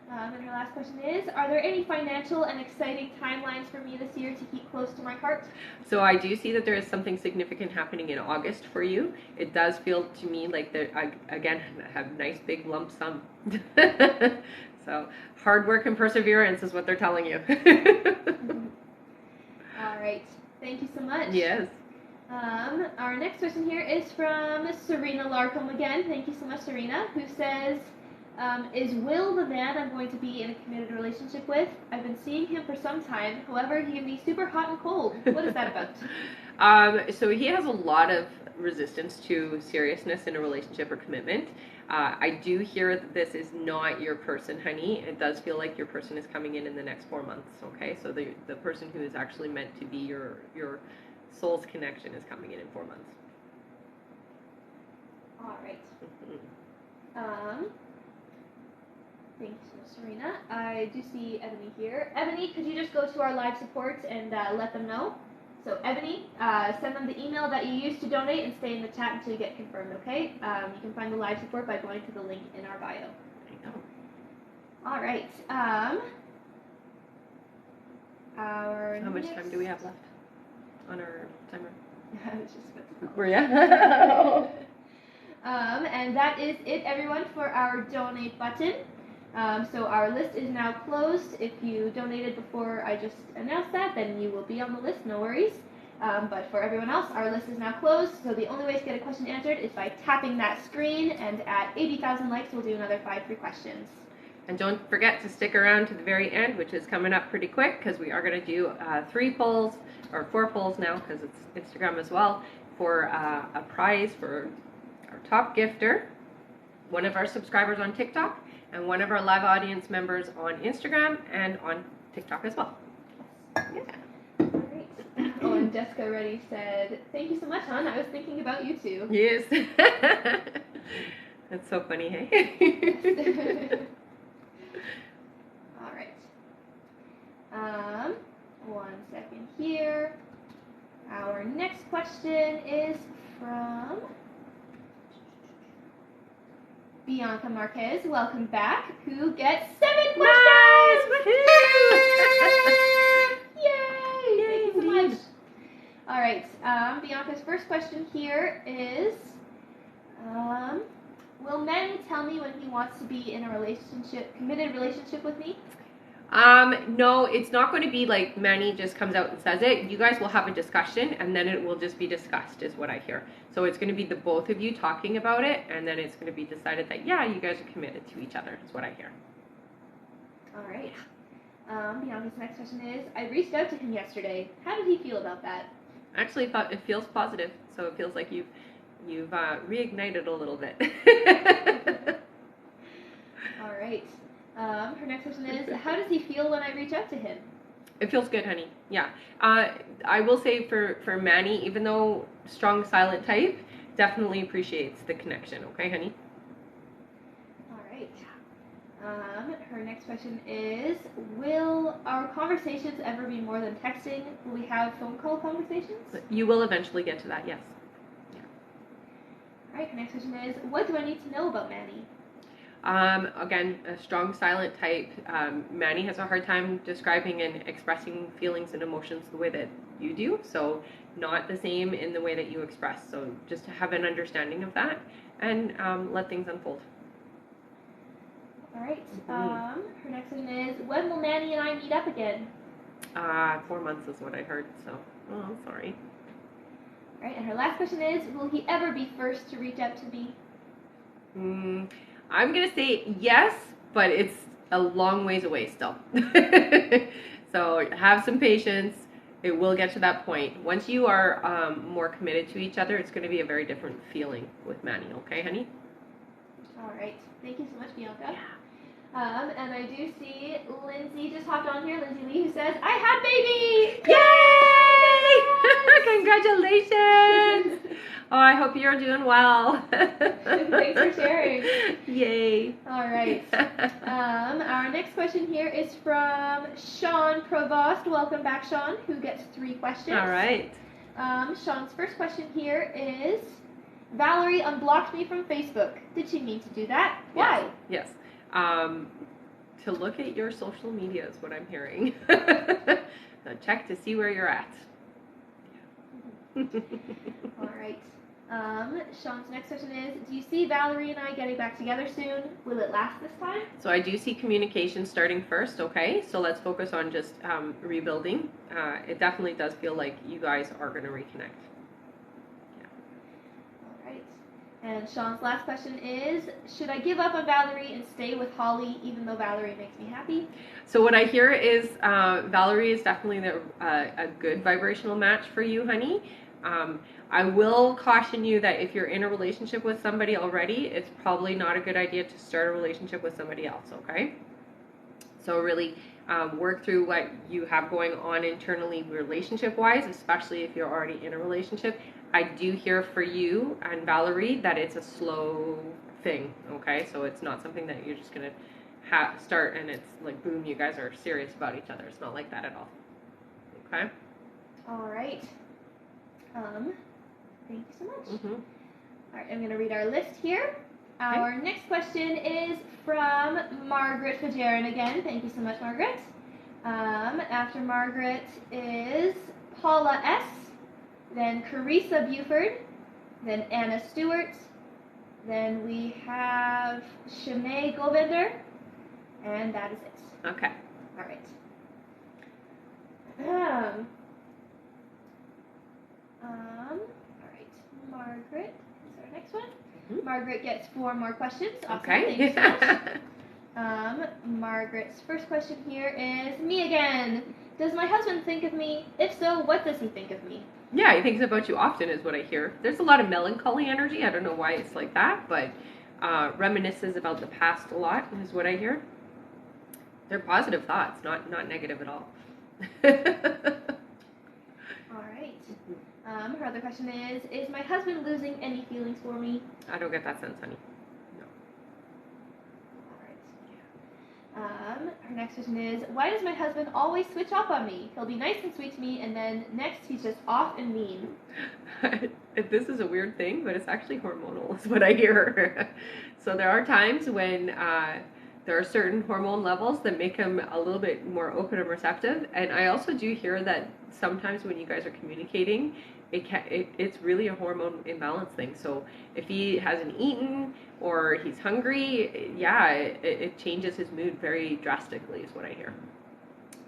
S1: And her last question is, are there any financial and exciting timelines for me this year to keep close to my heart?
S2: So I do see that there is something significant happening in August for you. It does feel to me like I have nice big lump sum. So hard work and perseverance is what they're telling you.
S1: All right. Thank you so much.
S2: Yes.
S1: Our next question here is from Serena Larcombe again. Thank you so much, Serena, who says, is Will the man I'm going to be in a committed relationship with? I've been seeing him for some time. However, he can be super hot and cold. What is that about?
S2: So he has a lot of resistance to seriousness in a relationship or commitment. I do hear that this is not your person, honey. It does feel like your person is coming in the next 4 months, okay? So the person who is actually meant to be your soul's connection is coming in 4 months.
S1: All right. Thank you so much, Serena. I do see Ebony here. Ebony, could you just go to our live support and let them know? So Ebony, send them the email that you used to donate and stay in the chat until you get confirmed, okay? You can find the live support by going to the link in our bio.
S2: I know.
S1: All right.
S2: How much time do we have left on our timer?
S1: I was just about to
S2: Were ya?
S1: And that is it, everyone, for our donate button. So our list is now closed. If you donated before I just announced that, then you will be on the list, no worries. But for everyone else, our list is now closed, so the only way to get a question answered is by tapping that screen, and at 80,000 likes, we'll do another 5 free questions.
S2: And don't forget to stick around to the very end, which is coming up pretty quick, because we are going to do 3 polls, or 4 polls now, because it's Instagram as well, for a prize for our top gifter, one of our subscribers on TikTok, and one of our live audience members on Instagram and on TikTok as well. Yeah.
S1: Oh, and Jessica already said, thank you so much, hon. I was thinking about you too.
S2: Yes. That's so funny, hey?
S1: All right. 1 second here. Our next question is from Bianca Marquez. Welcome back. Who gets 7 questions?
S2: Nice! Woohoo!
S1: Yay! Thank you so much. All right. Bianca's first question here is, will Manny tell me when he wants to be in a committed relationship with me?
S2: No, it's not going to be like Manny just comes out and says it. You guys will have a discussion, and then it will just be discussed, is what I hear. So it's going to be the both of you talking about it, and then it's going to be decided that, yeah, you guys are committed to each other, is what I hear.
S1: All right. Bianca's next question is, I reached out to him yesterday. How did he feel about that?
S2: Actually, it feels positive, so it feels like you've reignited a little bit.
S1: All right. Her next question is, how does he feel when I reach out to him?
S2: It feels good, honey. Yeah. I will say for Manny, even though strong silent type, definitely appreciates the connection. Okay, honey?
S1: All right. Her next question is, will our conversations ever be more than texting? Will we have phone call conversations?
S2: You will eventually get to that, yes. Yeah.
S1: All right, her next question is, what do I need to know about Manny?
S2: Again, a strong silent type. Manny has a hard time describing and expressing feelings and emotions the way that you do, so not the same in the way that you express. So just to have an understanding of that and let things unfold.
S1: All right. Her next one is, when will Manny and I meet up again?
S2: 4 months is what I heard, so, oh, sorry.
S1: All right, and her last question is, will he ever be first to reach out to me?
S2: I'm going to say yes, but it's a long ways away still. So have some patience. It will get to that point. Once you are more committed to each other, it's going to be a very different feeling with Manny, okay, honey?
S1: All right. Thank you so much, Bianca. Yeah. And I do see Lindsay just hopped on here, Lindsay Lee, who says, I had baby!
S2: Yay! Congratulations! Oh, I hope you're doing well.
S1: Thanks for sharing.
S2: Yay.
S1: All right. Our next question here is from Sean Provost. Welcome back, Sean, who gets 3 questions.
S2: All right.
S1: Sean's first question here is, Valerie unblocked me from Facebook. Did she mean to do that? Why?
S2: Yes. To look at your social media is what I'm hearing. Now check to see where you're at.
S1: All right. Sean's next question is, do you see Valerie and I getting back together soon? Will it last this time?
S2: So I do see communication starting first, okay? So let's focus on just rebuilding. It definitely does feel like you guys are going to reconnect. Yeah.
S1: All right. And Sean's last question is, should I give up on Valerie and stay with Holly even though Valerie makes me happy?
S2: So what I hear is Valerie is definitely a good vibrational match for you, honey. I will caution you that if you're in a relationship with somebody already, it's probably not a good idea to start a relationship with somebody else, okay? So really work through what you have going on internally relationship-wise, especially if you're already in a relationship. I do hear for you and Valerie that it's a slow thing, okay? So it's not something that you're just going to start and it's like, boom, you guys are serious about each other. It's not like that at all, okay?
S1: All right. Thank you so much.
S2: Mm-hmm.
S1: All right, I'm going to read our list here. Our next question is from Margaret Fajarin again. Thank you so much, Margaret. After Margaret is Paula S., then Carissa Buford, then Anna Stewart, then we have Shanae Govinder, and that is it.
S2: Okay.
S1: All right. Margaret gets 4 more questions. Awesome.
S2: Okay.
S1: Thank you so much. Margaret's first question here is, me again. Does my husband think of me? If so, what does he think of me?
S2: Yeah, he thinks about you often is what I hear. There's a lot of melancholy energy. I don't know why it's like that, but reminisces about the past a lot is what I hear. They're positive thoughts, not negative at all.
S1: All right. Her other question is my husband losing any feelings for me?
S2: I don't get that sense, honey. No.
S1: All right. Her next question is, why does my husband always switch off on me? He'll be nice and sweet to me, and then next he's just off and mean.
S2: This is a weird thing, but it's actually hormonal is what I hear. So there are times when there are certain hormone levels that make him a little bit more open and receptive. And I also do hear that sometimes when you guys are communicating, it's really a hormone imbalance thing. So if he hasn't eaten or he's hungry, yeah, it changes his mood very drastically is what I hear.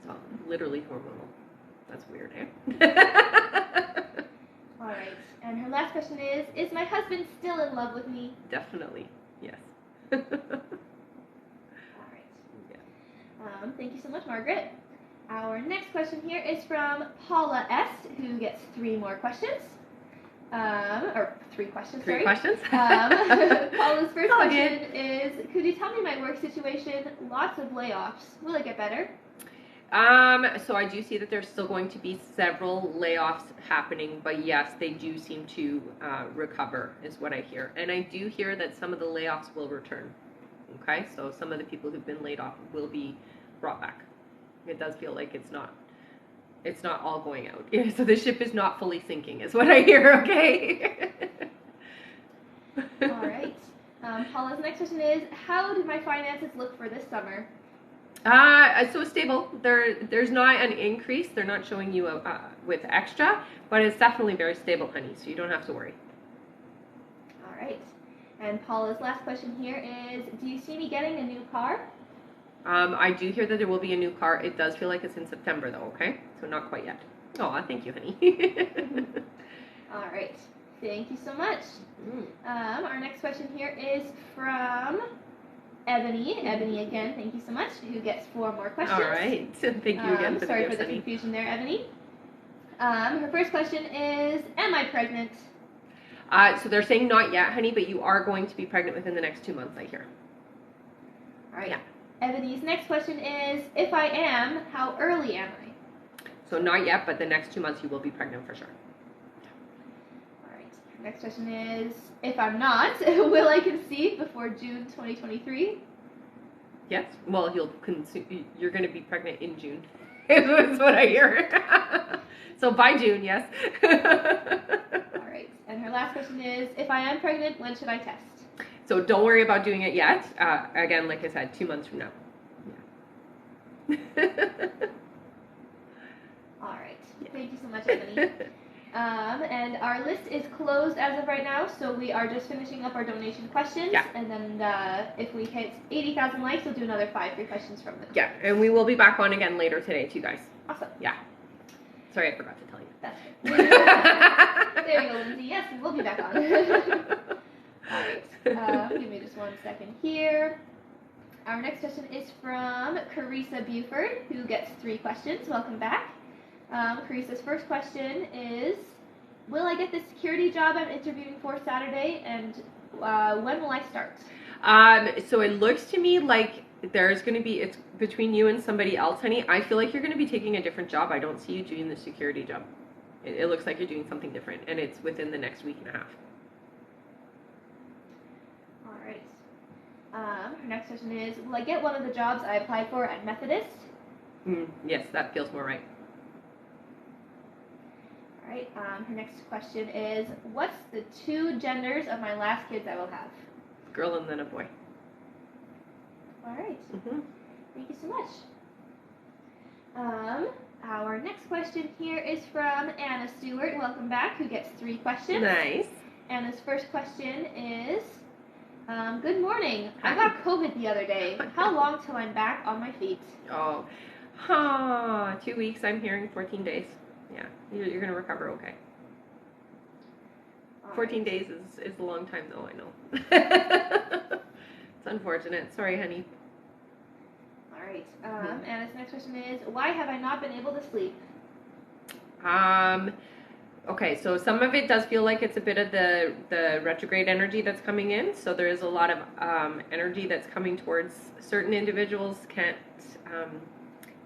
S2: So literally hormonal. That's weird, eh?
S1: All right. And her last question is my husband still in love with me?
S2: Definitely, yes.
S1: All right.
S2: Yeah.
S1: Thank you so much, Margaret. Our next question here is from Paula S., who gets 3 more questions. Or 3 questions, sorry.
S2: 3 questions?
S1: Paula's first
S2: All
S1: question
S2: good.
S1: is, could you tell me my work situation? Lots of layoffs. Will it get better?
S2: So I do see that there's still going to be several layoffs happening, but yes, they do seem to recover, is what I hear. And I do hear that some of the layoffs will return. Okay, so some of the people who've been laid off will be brought back. It does feel like it's not all going out. So the ship is not fully sinking, is what I hear. Okay.
S1: All right. Paula's next question is, how do my finances look for this summer?
S2: So stable. There's not an increase. They're not showing you with extra, but it's definitely very stable, honey. So you don't have to worry.
S1: All right. And Paula's last question here is, do you see me getting a new car?
S2: I do hear that there will be a new car. It does feel like it's in September, though. Okay, so not quite yet. Oh, thank you, honey.
S1: All right. Thank you so much. Our next question here is from Ebony. Ebony again, thank you so much, who gets 4 more questions.
S2: All right. Thank you again for the
S1: sorry
S2: gifts,
S1: for the
S2: honey.
S1: confusion there, Ebony. Her first question is, am I pregnant?
S2: So they're saying not yet, honey, but you are going to be pregnant within the next 2 months, I hear.
S1: All right.
S2: Yeah.
S1: Ebony's next question is, if I am, how early am I?
S2: So not yet, but the next 2 months you will be pregnant for sure.
S1: All right. Next question is, if I'm not, will I conceive before June 2023?
S2: Yes. Well, you're going to be pregnant in June. Is what I hear. So by June, yes.
S1: All right. And her last question is, if I am pregnant, when should I test?
S2: So don't worry about doing it yet. Again, like I said, 2 months from now. Yeah.
S1: All right. Thank you so much, Ebony. And our list is closed as of right now, so we are just finishing up our donation questions.
S2: Yeah.
S1: And then if we hit 80,000 likes, we'll do another 5 free questions from the
S2: Yeah, and we will be back on again later today too, guys.
S1: Awesome.
S2: Yeah. Sorry, I forgot to tell you.
S1: That's good. There you go, Lindsay. Yes, we'll be back on. All right. Give me just 1 second here. Our next question is from Carissa Buford, who gets 3 questions. Welcome back. Carissa's first question is, will I get the security job I'm interviewing for Saturday, and when will I start?
S2: So it looks to me like there's going to be, it's between you and somebody else, honey. I feel like you're going to be taking a different job. I don't see you doing the security job. It looks like you're doing something different, and it's within the next week and a half.
S1: All right. Her next question is, will I get one of the jobs I applied for at Methodist?
S2: Yes, that feels more right.
S1: All right. Her next question is, what's the 2 genders of my last kids I will have?
S2: Girl and then a boy.
S1: All right.
S2: Mm-hmm.
S1: Thank you so much. Our next question here is from Anna Stewart. Welcome back, who gets 3 questions.
S2: Nice.
S1: Anna's first question is, good morning. I got COVID the other day. How long till I'm back on my feet?
S2: 2 weeks. I'm hearing 14 days. Yeah, you're going to recover okay.
S1: All
S2: 14 days is a long time, though, I know. It's unfortunate. Sorry, honey.
S1: All right. And this next question is, why have I not been able to sleep?
S2: Okay, so some of it does feel like it's a bit of the retrograde energy that's coming in. So there is a lot of energy that's coming towards certain individuals can't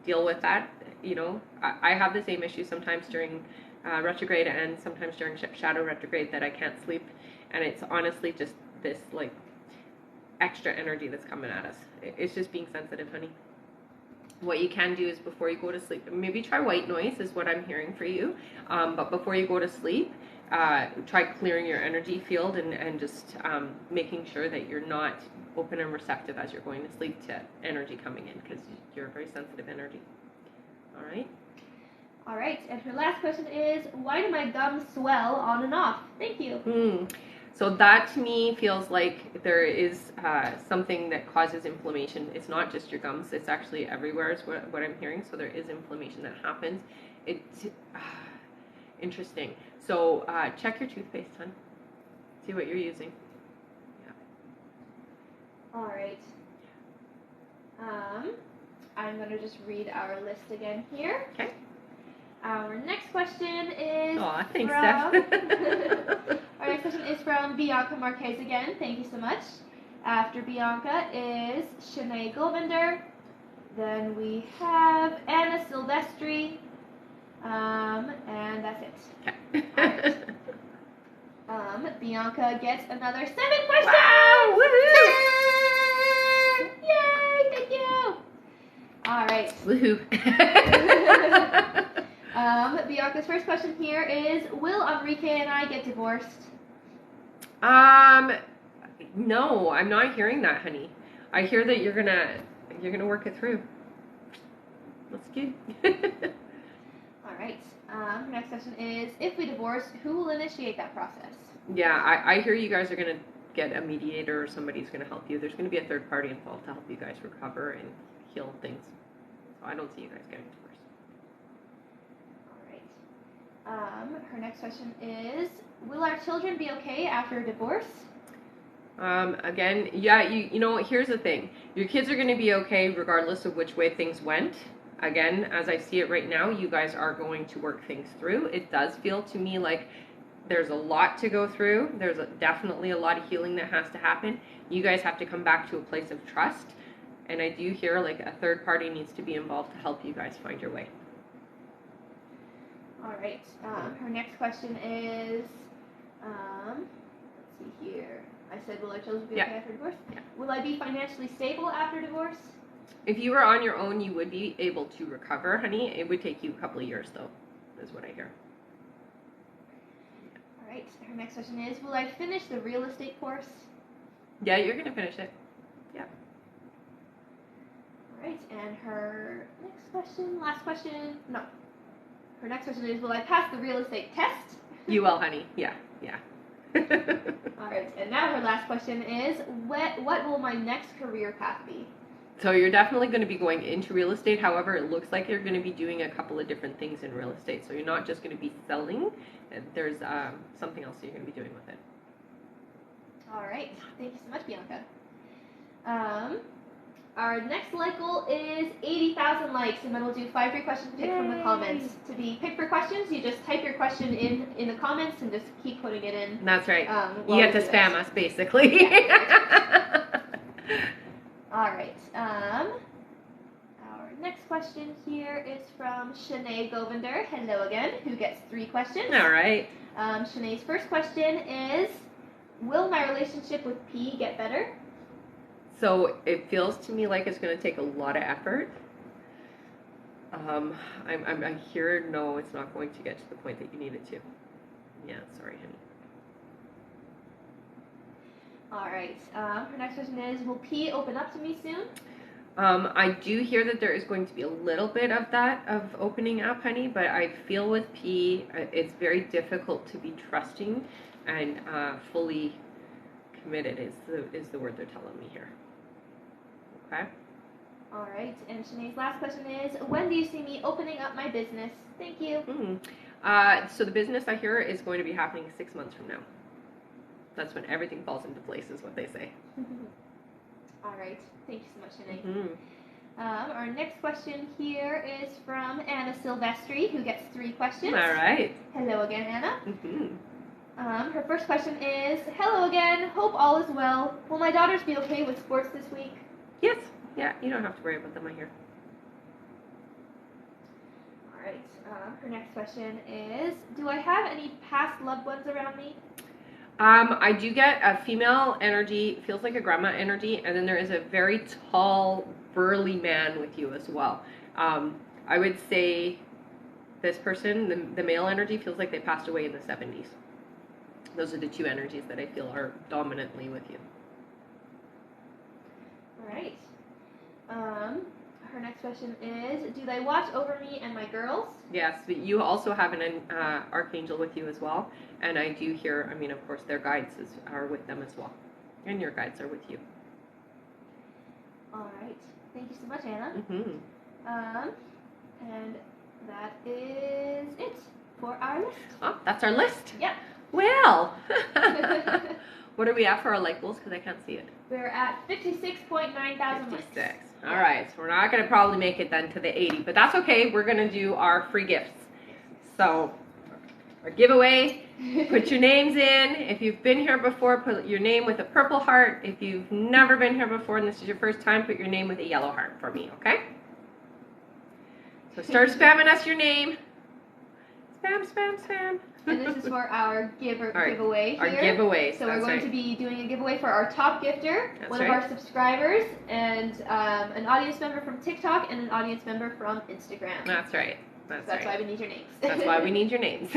S2: deal with that. You know, I have the same issue sometimes during retrograde and sometimes during shadow retrograde that I can't sleep. And it's honestly just this like extra energy that's coming at us. It's just being sensitive, honey. What you can do is before you go to sleep, maybe try white noise is what I'm hearing for you. But before you go to sleep, try clearing your energy field and just making sure that you're not open and receptive as you're going to sleep to energy coming in, because you're a very sensitive energy. All right?
S1: All right. And her last question is, why do my gums swell on and off? Thank you.
S2: So that to me feels like there is something that causes inflammation. It's not just your gums, it's actually everywhere is what I'm hearing. So there is inflammation that happens. It's interesting. So check your toothpaste, hon. See what you're using. Yeah.
S1: All right. I'm going to just read our list again here.
S2: Okay.
S1: Our next question is
S2: Aw, thanks,
S1: from...
S2: Steph.
S1: Our next question is from Bianca Marquez again. Thank you so much. After Bianca is Shanae Govinder. Then we have Anna Silvestri. And that's it.
S2: Okay.
S1: Right. Bianca gets another 7 questions.
S2: Wow! Woohoo!
S1: Yay! Thank you. All right.
S2: Woohoo!
S1: Bianca's first question here is, will Enrique and I get divorced?
S2: No, I'm not hearing that, honey. I hear that you're gonna work it through. That's good.
S1: All right. Next question is, if we divorce, who will initiate that process?
S2: Yeah, I hear you guys are gonna get a mediator or somebody's gonna help you. There's gonna be a third party involved to help you guys recover and heal things. So I don't see you guys getting divorced.
S1: Her next question is, will our children be okay after a divorce?
S2: Again, yeah, you know, here's the thing. Your kids are going to be okay regardless of which way things went. Again, as I see it right now, you guys are going to work things through. It does feel to me like there's a lot to go through. There's definitely a lot of healing that has to happen. You guys have to come back to a place of trust. And I do hear like a third party needs to be involved to help you guys find your way.
S1: All right. Her next question is, let's see here. I said, will our children be okay after divorce?
S2: Yeah.
S1: Will I be financially stable after divorce?
S2: If you were on your own, you would be able to recover, honey. It would take you a couple of years, though, is what I hear.
S1: All right. Her next question is, will I finish the real estate course?
S2: Yeah, you're going to finish it. Yeah.
S1: All right. And her last question, no. Her next question is, will I pass the real estate test?
S2: You will, honey. Yeah.
S1: All right, and now her last question is, what will my next career path be?
S2: So you're definitely going to be going into real estate. However, it looks like you're going to be doing a couple of different things in real estate. So you're not just going to be selling. There's something else that you're going to be doing with it.
S1: All right. Thank you so much, Bianca. Our next like goal is 80,000 likes, and then we'll do 5 free questions picked from the comments. To be picked for questions, you just type your question in the comments and just keep putting it in.
S2: That's right. You have to spam us, basically.
S1: Yeah. All right. Our next question here is from Shanae Govinder. Hello again, who gets 3 questions.
S2: All right.
S1: Shanae's first question is, will my relationship with P get better?
S2: So it feels to me like it's going to take a lot of effort. I hear no, it's not going to get to the point that you need it to. Yeah, sorry, honey.
S1: All right. Her next question is, will P open up to me soon?
S2: I do hear that there is going to be a little bit of that, of opening up, honey, but I feel with P, it's very difficult to be trusting and fully committed is the word they're telling me here. Okay.
S1: All right. And Shanae's last question is, when do you see me opening up my business? Thank you.
S2: So the business I hear is going to be happening 6 months from now. That's when everything falls into place, is what they say.
S1: All right. Thank you so much, Henry.
S2: Mm-hmm.
S1: Our next question here is from Anna Silvestri, who gets 3 questions.
S2: All right.
S1: Hello again, Anna.
S2: Mm-hmm.
S1: Her first question is, hello again, hope all is well. Will my daughters be okay with sports this week?
S2: Yes. Yeah, you don't have to worry about them, I hear.
S1: All right. Her next question is, do I have any past loved ones around me?
S2: I do get a female energy, feels like a grandma energy, and then there is a very tall, burly man with you as well. I would say this person, the male energy, feels like they passed away in the 70s. Those are the 2 energies that I feel are dominantly with you.
S1: All right. Her next question is, do they watch over me and my girls?
S2: Yes, but you also have an archangel with you as well, and I do hear, I mean, of course, their guides are with them as well, and your guides are with you.
S1: All right. Thank you so much, Anna.
S2: Mm-hmm.
S1: And that is it for our list.
S2: Oh, that's our list?
S1: Yep.
S2: Well, what are we at for our light goals? Because I can't see it.
S1: We're at 56.9 thousand likes.
S2: 56. All right, so we're not going to probably make it then to the 80, but that's okay. We're going to do our free gifts. So, our giveaway, put your names in. If you've been here before, put your name with a purple heart. If you've never been here before and this is your first time, put your name with a yellow heart for me, okay? So start spamming us your name. Spam, spam, spam.
S1: And this is for our giveaway here.
S2: Our giveaway.
S1: So we're going to be doing a giveaway for our top gifter, one of our subscribers, and an audience member from TikTok, and an audience member from Instagram.
S2: That's right.
S1: That's why we need your names.
S2: That's why we need your names.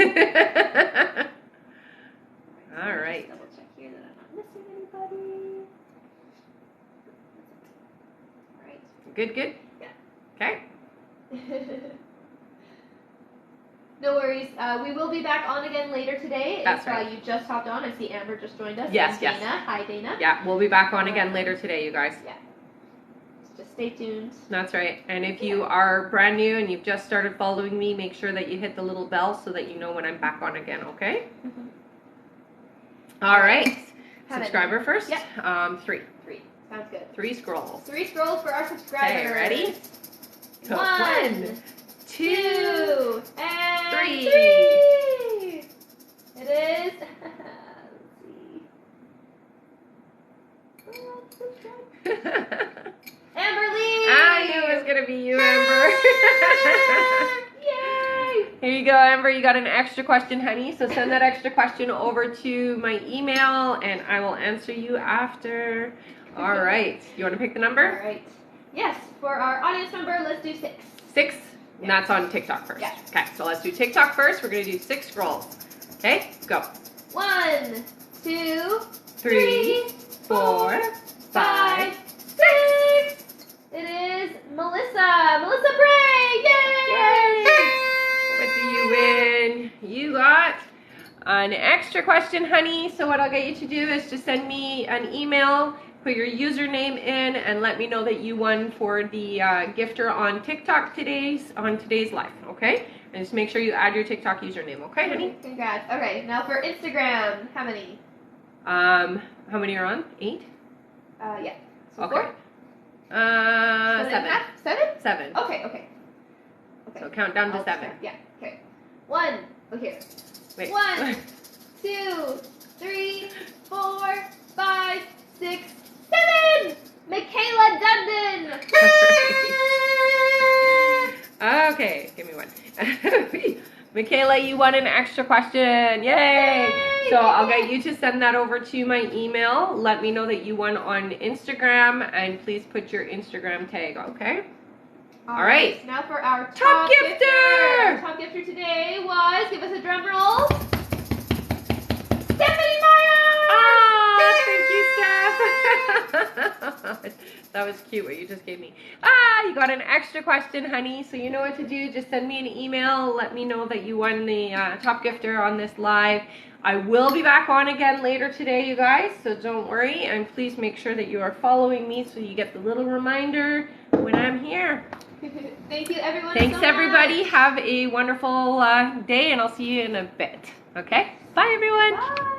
S1: All
S2: right.
S1: Just double check here that I'm not missing anybody. All right.
S2: Good, good?
S1: Yeah.
S2: Okay.
S1: No worries. We will be back on again later today.
S2: That's
S1: if
S2: right.
S1: You just hopped on. I see Amber just joined us.
S2: Yes,
S1: and
S2: yes.
S1: Dana. Hi, Dana.
S2: Yeah, we'll be back on again later today, you guys.
S1: Yeah. Just stay tuned.
S2: That's right. And if you are brand new and you've just started following me, make sure that you hit the little bell so that you know when I'm back on again, okay? All right. Subscriber first?
S1: Yeah.
S2: 3.
S1: 3. Sounds good.
S2: 3 scrolls.
S1: 3 scrolls for our subscribers.
S2: Okay, ready?
S1: 1, 2, and
S2: 3.
S1: 3. It is. Let's see. Amber Lee.
S2: I knew it was gonna be you, Amber.
S1: Yay!
S2: Here you go, Amber. You got an extra question, honey. So send that extra question over to my email, and I will answer you after. All right. You want to pick the number?
S1: All right. Yes. For our audience member, let's do 6.
S2: 6. And that's on TikTok first.
S1: Yeah.
S2: Okay. So let's do TikTok first. We're gonna do 6 scrolls. Okay. Go.
S1: 1, 2,
S2: 3, 4, 5,
S1: 6. It is Melissa. Melissa Bray. Yay!
S2: What do you win? You got an extra question, honey. So what I'll get you to do is just send me an email, put your username in, and let me know that you won for the gifter on TikTok today's live, okay? And just make sure you add your TikTok username, okay, honey?
S1: Congrats. Okay, now for Instagram, how many?
S2: How many are on? 8?
S1: Yeah. So
S2: Okay.
S1: 4?
S2: 7.
S1: 7?
S2: 7.
S1: Okay.
S2: So count down to
S1: I'll
S2: 7.
S1: check. Yeah. Okay. 1. Okay.
S2: Wait.
S1: 1, 2, 3, 4, 5, 6, 7. Michaela Dundon.
S2: Okay, give me one. Michaela, you won an extra question. Yay! So I'll get you to send that over to my email. Let me know that you won on Instagram, and please put your Instagram tag, okay? All right.
S1: Now for our
S2: Top gifter!
S1: Our top gifter today was, give us a drum roll, Stephanie Meyer!
S2: Oh, thank you, Steph. That was cute what you just gave me. You got an extra question, honey. So you know what to do. Just send me an email. Let me know that you won the top gifter on this live. I will be back on again later today, you guys. So don't worry. And please make sure that you are following me so you get the little reminder when I'm here.
S1: Thank you, everyone.
S2: Thanks,
S1: so
S2: everybody.
S1: much.
S2: Have a wonderful day, and I'll see you in a bit. Okay? Bye, everyone.
S1: Bye.